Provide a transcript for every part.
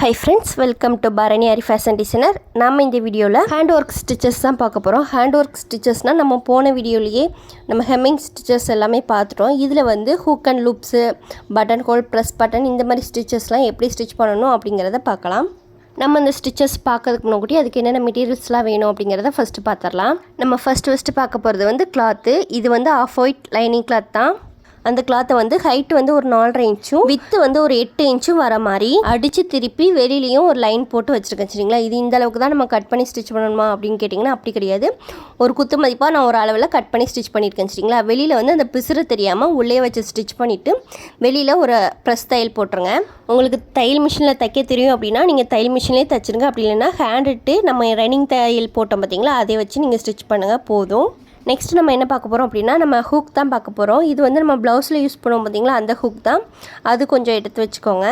Hi friends, welcome to Bharani Ari Fashion Designer. நாம இந்த வீடியோவில் ஹேண்ட் ஒர்க் ஸ்டிச்சஸ் தான் பார்க்க போகிறோம். ஹேண்ட் ஒர்க் ஸ்டிச்சஸ்னால் நம்ம போன வீடியோலேயே நம்ம ஹெம்மிங் ஸ்டிச்சஸ் எல்லாமே பார்த்துட்டோம். இதில் வந்து hook and loops, button hole, press button இந்த மாதிரி ஸ்டிச்சஸ்லாம் எப்படி ஸ்டிச் பண்ணணும் அப்படிங்கிறத பார்க்கலாம். நம்ம இந்த ஸ்டிச்சஸ் பார்க்கறதுக்கு முன்னாடி அதுக்கு என்னென்ன மெட்டீரியல்ஸ்லாம் வேணும் அப்படிங்கிறத ஃபஸ்ட்டு பார்த்துடலாம். நம்ம ஃபஸ்ட்டு பார்க்க போகிறது வந்து கிளாத்து. இது வந்து ஆஃப் ஒயிட் லைனிங் கிளாத் தான். அந்த கிளாத்தை வந்து ஹைட்டு வந்து ஒரு 4.5 இன்ச்சும் வித்து வந்து ஒரு 8 இன்ச்சும் வர மாதிரி அடித்து திருப்பி வெளியிலையும் ஒரு லைன் போட்டு வச்சுருக்கேன். சரிங்களா, இது இந்த அளவுக்கு தான் நம்ம கட் பண்ணி ஸ்டிச் பண்ணணுமா அப்படின்னு கேட்டிங்கன்னா அப்படி கிடையாது. ஒரு குத்து மதிப்பாக நான் ஒரு அளவில் கட் பண்ணி ஸ்டிச் பண்ணியிருக்கேன். சரிங்களா, வெளியில் வந்து அந்த பிசுறு தெரியாமல் உள்ளே வச்சு ஸ்டிச் பண்ணிவிட்டு வெளியில் ஒரு ப்ரெஸ் தையல் போட்டுருங்க. உங்களுக்கு தையல் மிஷினில் தைக்க தெரியும் அப்படின்னா நீங்கள் தையல் மிஷின்லேயே தைச்சிருங்க. அப்படி இல்லைன்னா ஹேண்டுட்டு நம்ம ரன்னிங் தையல் போட்டோம் பார்த்தீங்களா, அதை வச்சு நீங்கள் ஸ்டிச் பண்ணுங்கள் போதும். நெக்ஸ்ட் நம்ம என்ன பார்க்க போகிறோம் அப்படின்னா நம்ம ஹூக் தான் பார்க்க போகிறோம். இது வந்து நம்ம ப்ளவுஸில் யூஸ் பண்ணுவோம் பார்த்தீங்களா, அந்த ஹூக் தான். அது கொஞ்சம் எடுத்து வச்சுக்கோங்க.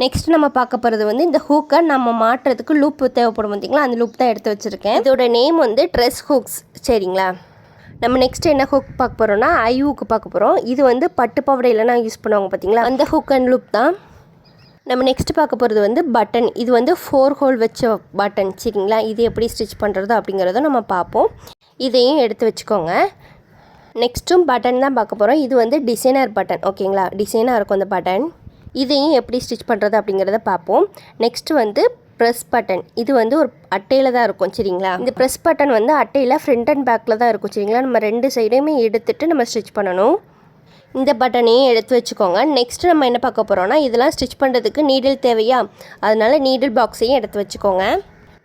நெக்ஸ்ட் நம்ம பார்க்க போகிறது வந்து இந்த ஹூக்கை நம்ம மாட்டுறதுக்கு லூப் தேவைப்படும் பார்த்தீங்களா, அந்த லூப் தான் எடுத்து வச்சுருக்கேன். இதோட நேம் வந்து ட்ரெஸ் ஹூக்ஸ். சரிங்களா, நம்ம நெக்ஸ்ட் என்ன ஹூக் பார்க்க போகிறோம்னா ஐ ஹூக்கு பார்க்க போகிறோம். இது வந்து பட்டு பாவடையிலனா யூஸ் பண்ணுவாங்க பார்த்தீங்களா, அந்த ஹூக் அண்ட் லூப் தான். நம்ம நெக்ஸ்ட் பார்க்க போகிறது வந்து பட்டன். இது வந்து 4 ஹோல் வச்ச பட்டன். சரிங்களா, இது எப்படி ஸ்டிச் பண்ணுறது அப்படிங்கிறத நம்ம பார்ப்போம். இதையும் எடுத்து வச்சுக்கோங்க. நெக்ஸ்ட்டும் பட்டன் தான் பார்க்க போகிறோம். இது வந்து டிசைனர் பட்டன். ஓகேங்களா, டிசைனாக இருக்கும் அந்த பட்டன். இதையும் எப்படி ஸ்டிச் பண்ணுறது அப்படிங்கிறத பார்ப்போம். நெக்ஸ்ட்டு வந்து ப்ரெஸ் பட்டன். இது வந்து ஒரு அட்டையில் தான் இருக்கும். சரிங்களா, இந்த ப்ரெஸ் பட்டன் வந்து அட்டையில் ஃப்ரண்ட் அண்ட் பேக்கில் தான் இருக்கும். சரிங்களா, நம்ம 2 சைடையுமே எடுத்துகிட்டு நம்ம ஸ்டிச் பண்ணணும். இந்த பட்டனையும் எடுத்து வச்சுக்கோங்க. நெக்ஸ்ட்டு நம்ம என்ன பார்க்க போகிறோம்னா இதெல்லாம் ஸ்டிச் பண்ணுறதுக்கு நீடில் தேவையா, அதனால் நீடில் பாக்ஸையும் எடுத்து வச்சுக்கோங்க.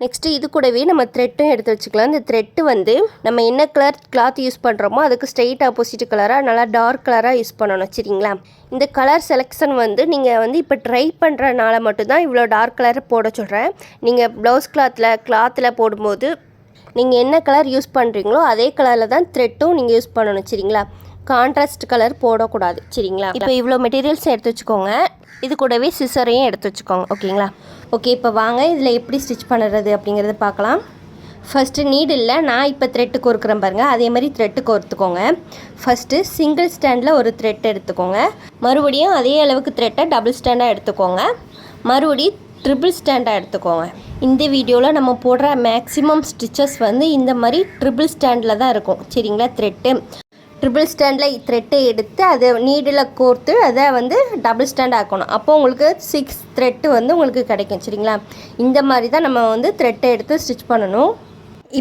நெக்ஸ்ட்டு இது கூடவே நம்ம த்ரெட்டும் எடுத்து வச்சுக்கலாம். இந்த த்ரெட்டு வந்து நம்ம என்ன கலர் கிளாத் யூஸ் பண்ணுறோமோ அதுக்கு ஸ்ட்ரெயிட் ஆப்போசிட் கலராக நல்லா டார்க் கலராக யூஸ் பண்ணணும். சரிங்களா, இந்த கலர் செலெக்ஷன் வந்து நீங்கள் வந்து இப்போ ட்ரை பண்ணுறனால மட்டும்தான் இவ்வளோ டார்க் கலர் போட சொல்கிறேன். நீங்கள் ப்ளவுஸ் கிளாத்தில் போடும்போது நீங்கள் என்ன கலர் யூஸ் பண்ணுறீங்களோ அதே கலரில் தான் த்ரெட்டும் நீங்கள் யூஸ் பண்ணணும். சரிங்களா, கான்ட்ராஸ்ட் கலர் போடக்கூடாது. சரிங்களா, இப்போ இவ்வளோ மெட்டீரியல்ஸ் எடுத்து வச்சுக்கோங்க. இது கூடவே சிசரையும் எடுத்து வச்சுக்கோங்க. ஓகேங்களா, ஓகே இப்போ வாங்க இதில் எப்படி ஸ்டிச் பண்ணுறது அப்படிங்கிறத பார்க்கலாம். ஃபஸ்ட்டு நீடில் நான் இப்போ த்ரெட்டு கோர்க்குறேன் பாருங்கள், அதே மாதிரி த்ரெட்டு கோர்த்துக்கோங்க. ஃபஸ்ட்டு சிங்கிள் ஸ்டாண்டில் ஒரு த்ரெட் எடுத்துக்கோங்க. மறுபடியும் அதே அளவுக்கு த்ரெட்டை டபுள் ஸ்டாண்டாக எடுத்துக்கோங்க. மறுபடியும் ட்ரிபிள் ஸ்டாண்டாக எடுத்துக்கோங்க. இந்த வீடியோவில் நம்ம போடுற மேக்ஸிமம் ஸ்டிச்சஸ் வந்து இந்த மாதிரி ட்ரிபிள் ஸ்டாண்டில் தான் இருக்கும். சரிங்களா, த்ரெட்டு ட்ரிபிள் ஸ்டாண்டில் த்ரெட்டை எடுத்து அதை நீடில் கோர்த்து அதை வந்து டபுள் ஸ்டாண்ட் ஆக்கணும். அப்போ உங்களுக்கு 6 த்ரெட்டு வந்து உங்களுக்கு கிடைக்கும். சரிங்களா, இந்த மாதிரி தான் நம்ம வந்து த்ரெட்டை எடுத்து ஸ்டிச் பண்ணணும்.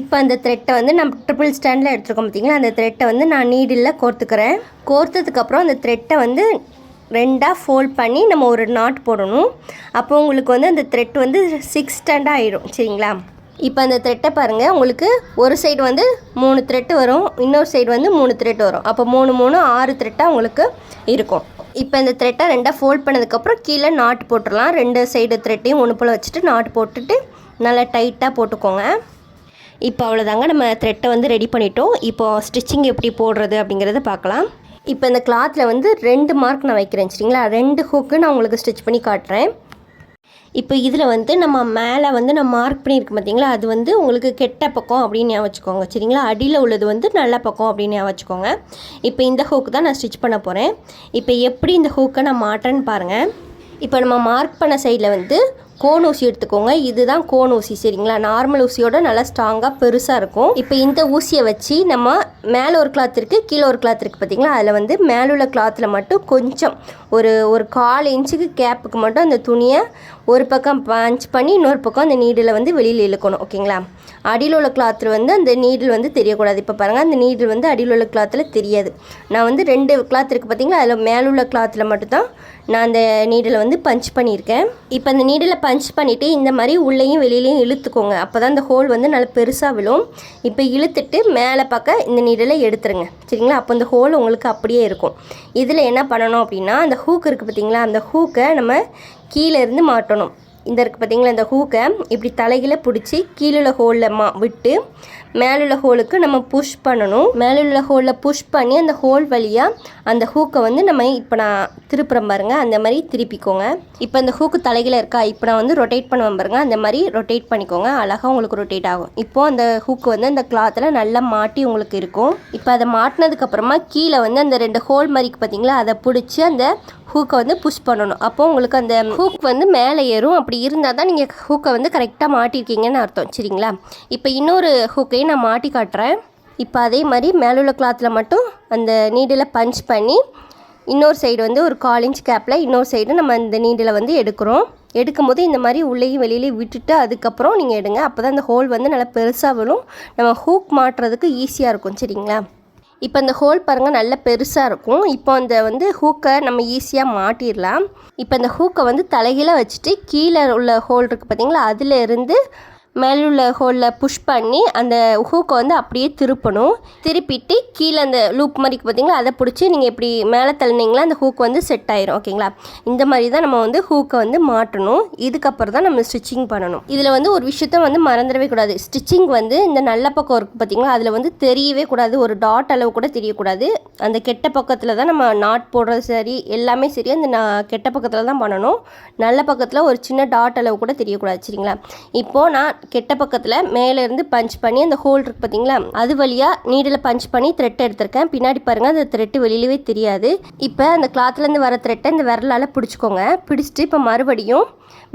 இப்போ அந்த த்ரெட்டை வந்து நம்ம ட்ரிபிள் ஸ்டாண்டில் எடுத்துருக்கோம் பார்த்தீங்களா, அந்த த்ரெட்டை வந்து நான் நீடில் கோர்த்துக்கிறேன். கோர்த்ததுக்கப்புறம் அந்த த்ரெட்டை வந்து 2ஆக ஃபோல்ட் பண்ணி நம்ம ஒரு நாட் போடணும். அப்போ உங்களுக்கு வந்து அந்த த்ரெட் வந்து 6 ஸ்டாண்டாக ஆகிடும். சரிங்களா, இப்போ அந்த த்ரெட்டை பாருங்கள், உங்களுக்கு ஒரு சைடு வந்து 3 த்ரெட்டு வரும், இன்னொரு சைடு வந்து 3 த்ரெட்டு வரும். அப்போ 3 3 6 த்ரெட்டாக உங்களுக்கு இருக்கும். இப்போ இந்த த்ரெட்டை 2ஆக ஃபோல்ட் பண்ணதுக்கப்புறம் கீழே நாட் போட்டுடலாம். 2 சைடு த்ரெட்டையும் ஒன்று போல் வச்சுட்டு நாட் போட்டுட்டு நல்லா டைட்டாக போட்டுக்கோங்க. இப்போ அவ்வளோதாங்க, நம்ம த்ரெட்டை வந்து ரெடி பண்ணிட்டோம். இப்போது ஸ்டிச்சிங் எப்படி போடுறது அப்படிங்கிறத பார்க்கலாம். இப்போ இந்த கிளாத்தில் வந்து 2 மார்க் நான் வைக்கிறேன். சரிங்களா, 2 ஹூக்கு நான் உங்களுக்கு ஸ்டிச் பண்ணி காட்டுறேன். இப்போ இதில் வந்து நம்ம மேலே வந்து நம்ம மார்க் பண்ணியிருக்கோம் பார்த்தீங்களா, அது வந்து உங்களுக்கு கெட்ட பக்கம் அப்படின்னு ஞாபகம் வச்சுக்கோங்க. சரிங்களா, அடியில் உள்ளது வந்து நல்ல பக்கம் அப்படின்னு ஞாபகம் வச்சுக்கோங்க. இப்போ இந்த ஹூக்கு தான் நான் ஸ்டிச் பண்ண போகிறேன். இப்போ எப்படி இந்த ஹூக்கை நான் மாட்டுறேன்னு பாருங்கள். இப்போ நம்ம மார்க் பண்ண சைடில் வந்து கோன் ஊசி எடுத்துக்கோங்க. இதுதான் கோன் ஊசி. சரிங்களா, நார்மல் ஊசியோட நல்லா ஸ்ட்ராங்காக பெருசாக இருக்கும். இப்போ இந்த ஊசியை வச்சு நம்ம மேலே ஒரு கிளாத் இருக்குது, கீழே ஒரு கிளாத் இருக்குது பார்த்தீங்களா, அதில் வந்து மேலே உள்ள கிளாத்தில் மட்டும் கொஞ்சம் ஒரு 1/4 இன்ச்சுக்கு கேப்புக்கு மட்டும் அந்த துணியை ஒரு பக்கம் பஞ்ச் பண்ணி இன்னொரு பக்கம் அந்த நீடில் வந்து வெளியில் இழுக்கணும். ஓகேங்களா, அடியில் உள்ள கிளாத்தில் வந்து அந்த நீடில் வந்து தெரியக்கூடாது. இப்போ பாருங்கள், அந்த நீடில் வந்து அடியில் உள்ள கிளாத்தில் தெரியாது. நான் வந்து 2 கிளாத் இருக்குது பார்த்தீங்களா, அதில் மேலே உள்ள கிளாத்தில் மட்டும்தான் நான் அந்த நீடில் வந்து பஞ்ச் பண்ணியிருக்கேன். இப்போ அந்த நீடில் பஞ்ச் பண்ணிவிட்டு இந்த மாதிரி உள்ளேயும் வெளியிலையும் இழுத்துக்கோங்க. அப்போ தான் அந்த ஹோல் வந்து நல்லா பெருசாக விழும். இப்போ இழுத்துட்டு மேலே பக்கம் இந்த நீடில் எடுத்துருங்க. சரிங்களா, அப்போ இந்த ஹோல் உங்களுக்கு அப்படியே இருக்கும். இதில் என்ன பண்ணணும் அப்படின்னா அந்த ஹூக் இருக்குது பார்த்தீங்களா, அந்த ஹூக்கை நம்ம கீழே இருந்து மாட்டணும். இந்த இருக்குது பார்த்தீங்களா, இந்த ஹூக்கை இப்படி தலைகளை பிடிச்சி கீழே ஹோலில் விட்டு மேலுள்ள ஹோலுக்கு நம்ம புஷ் பண்ணணும். மேலுள்ள ஹோலில் புஷ் பண்ணி அந்த ஹோல் வழியாக அந்த ஹூக்கை வந்து நம்ம இப்போ நான் திருப்புறம் பாருங்கள், அந்த மாதிரி திருப்பிக்கோங்க. இப்போ அந்த ஹூக்கு தலைகளை இருக்கா, இப்போ நான் வந்து ரொட்டேட் பண்ணுவேன் பாருங்கள், அந்த மாதிரி ரொட்டேட் பண்ணிக்கோங்க. அழகாக உங்களுக்கு ரொட்டேட் ஆகும். இப்போது அந்த ஹூக்கு வந்து அந்த கிளாத்தில் நல்லா மாட்டி உங்களுக்கு இருக்கும். இப்போ அதை மாட்டினதுக்கப்புறமா கீழே வந்து அந்த 2 ஹோல் மாதிரிக்கு பார்த்தீங்களா, அதை பிடிச்சி அந்த ஹூக்கை வந்து புஷ் பண்ணணும். அப்போது உங்களுக்கு அந்த ஹூக் வந்து மேலே ஏறும். அப்படி அப்படி இருந்தால் தான் நீங்கள் ஹூக்கை வந்து கரெக்டாக மாட்டியிருக்கீங்கன்னு அர்த்தம் சரிங்களா. இப்போ இன்னொரு ஹூக்கையும் நான் மாட்டி காட்டுறேன். இப்போ அதே மாதிரி மேலே உள்ள கிளாத்தில் மட்டும் அந்த நீடில் பஞ்ச் பண்ணி இன்னொரு சைடு வந்து ஒரு 1/4 இன்ச் கேப்பில் இன்னொரு சைடு நம்ம இந்த நீடில் வந்து எடுக்கும்போது இந்த மாதிரி உள்ளேயும் வெளியிலையும் விட்டுட்டு அதுக்கப்புறம் நீங்கள் எடுங்க. அப்போ தான் அந்த ஹோல் வந்து நல்லா பெருசாக விழும், நம்ம ஹூக் மாட்டுறதுக்கு ஈஸியாக இருக்கும் சரிங்களா. இப்போ இந்த ஹோல் பாருங்கள் நல்ல பெருசாக இருக்கும். இப்போ அந்த வந்து ஹூக்கை நம்ம ஈஸியாக மாட்டிடலாம். இப்போ இந்த ஹூக்கை வந்து தலைகீழாக வச்சுட்டு கீழே உள்ள ஹோல் இருக்குது பார்த்தீங்களா, அதில் இருந்து மேலே உள்ள ஹோலில் புஷ் பண்ணி அந்த ஹூக்கை வந்து அப்படியே திருப்பிட்டு கீழே அந்த லூப் மாதிரி பார்த்தீங்களா, அதை பிடிச்சி நீங்கள் இப்படி மேலே தள்ளினீங்களா அந்த ஹூக் வந்து செட் ஆயிரும் ஓகேங்களா. இந்த மாதிரி தான் நம்ம வந்து ஹூக்கை வந்து மாட்டணும். இதுக்கப்புறம் தான் நம்ம ஸ்டிச்சிங் பண்ணணும். இதில் வந்து ஒரு விஷயத்த வந்து மறந்துடவே கூடாது. ஸ்டிச்சிங் வந்து இந்த நல்ல பக்கம் இருக்குது பார்த்தீங்களா, அதில் வந்து தெரியவே கூடாது, ஒரு டாட் அளவு கூட தெரியக்கூடாது. அந்த கெட்ட பக்கத்தில் தான் நம்ம நாட் போடுறது சரி எல்லாமே சரி அந்த கெட்ட பக்கத்தில் தான் பண்ணணும். நல்ல பக்கத்தில் ஒரு சின்ன டாட் அளவு கூட தெரியக்கூடாது சரிங்களா. இப்போது நான் கெட்ட பக்கத்தில் மேலேருந்து பஞ்ச் பண்ணி அந்த ஹோல் இருக்குது பார்த்தீங்களா, அது வழியாக நீடில் பஞ்ச் பண்ணி த்ரெட் எடுத்திருக்கேன். பின்னாடி பாருங்கள் அந்த த்ரெட்டு வெளியிலவே தெரியாது. இப்போ அந்த கிளாத்லேருந்து வர த்ரெட்டை இந்த விரலால் பிடிச்சிக்கோங்க. பிடிச்சிட்டு இப்போ மறுபடியும்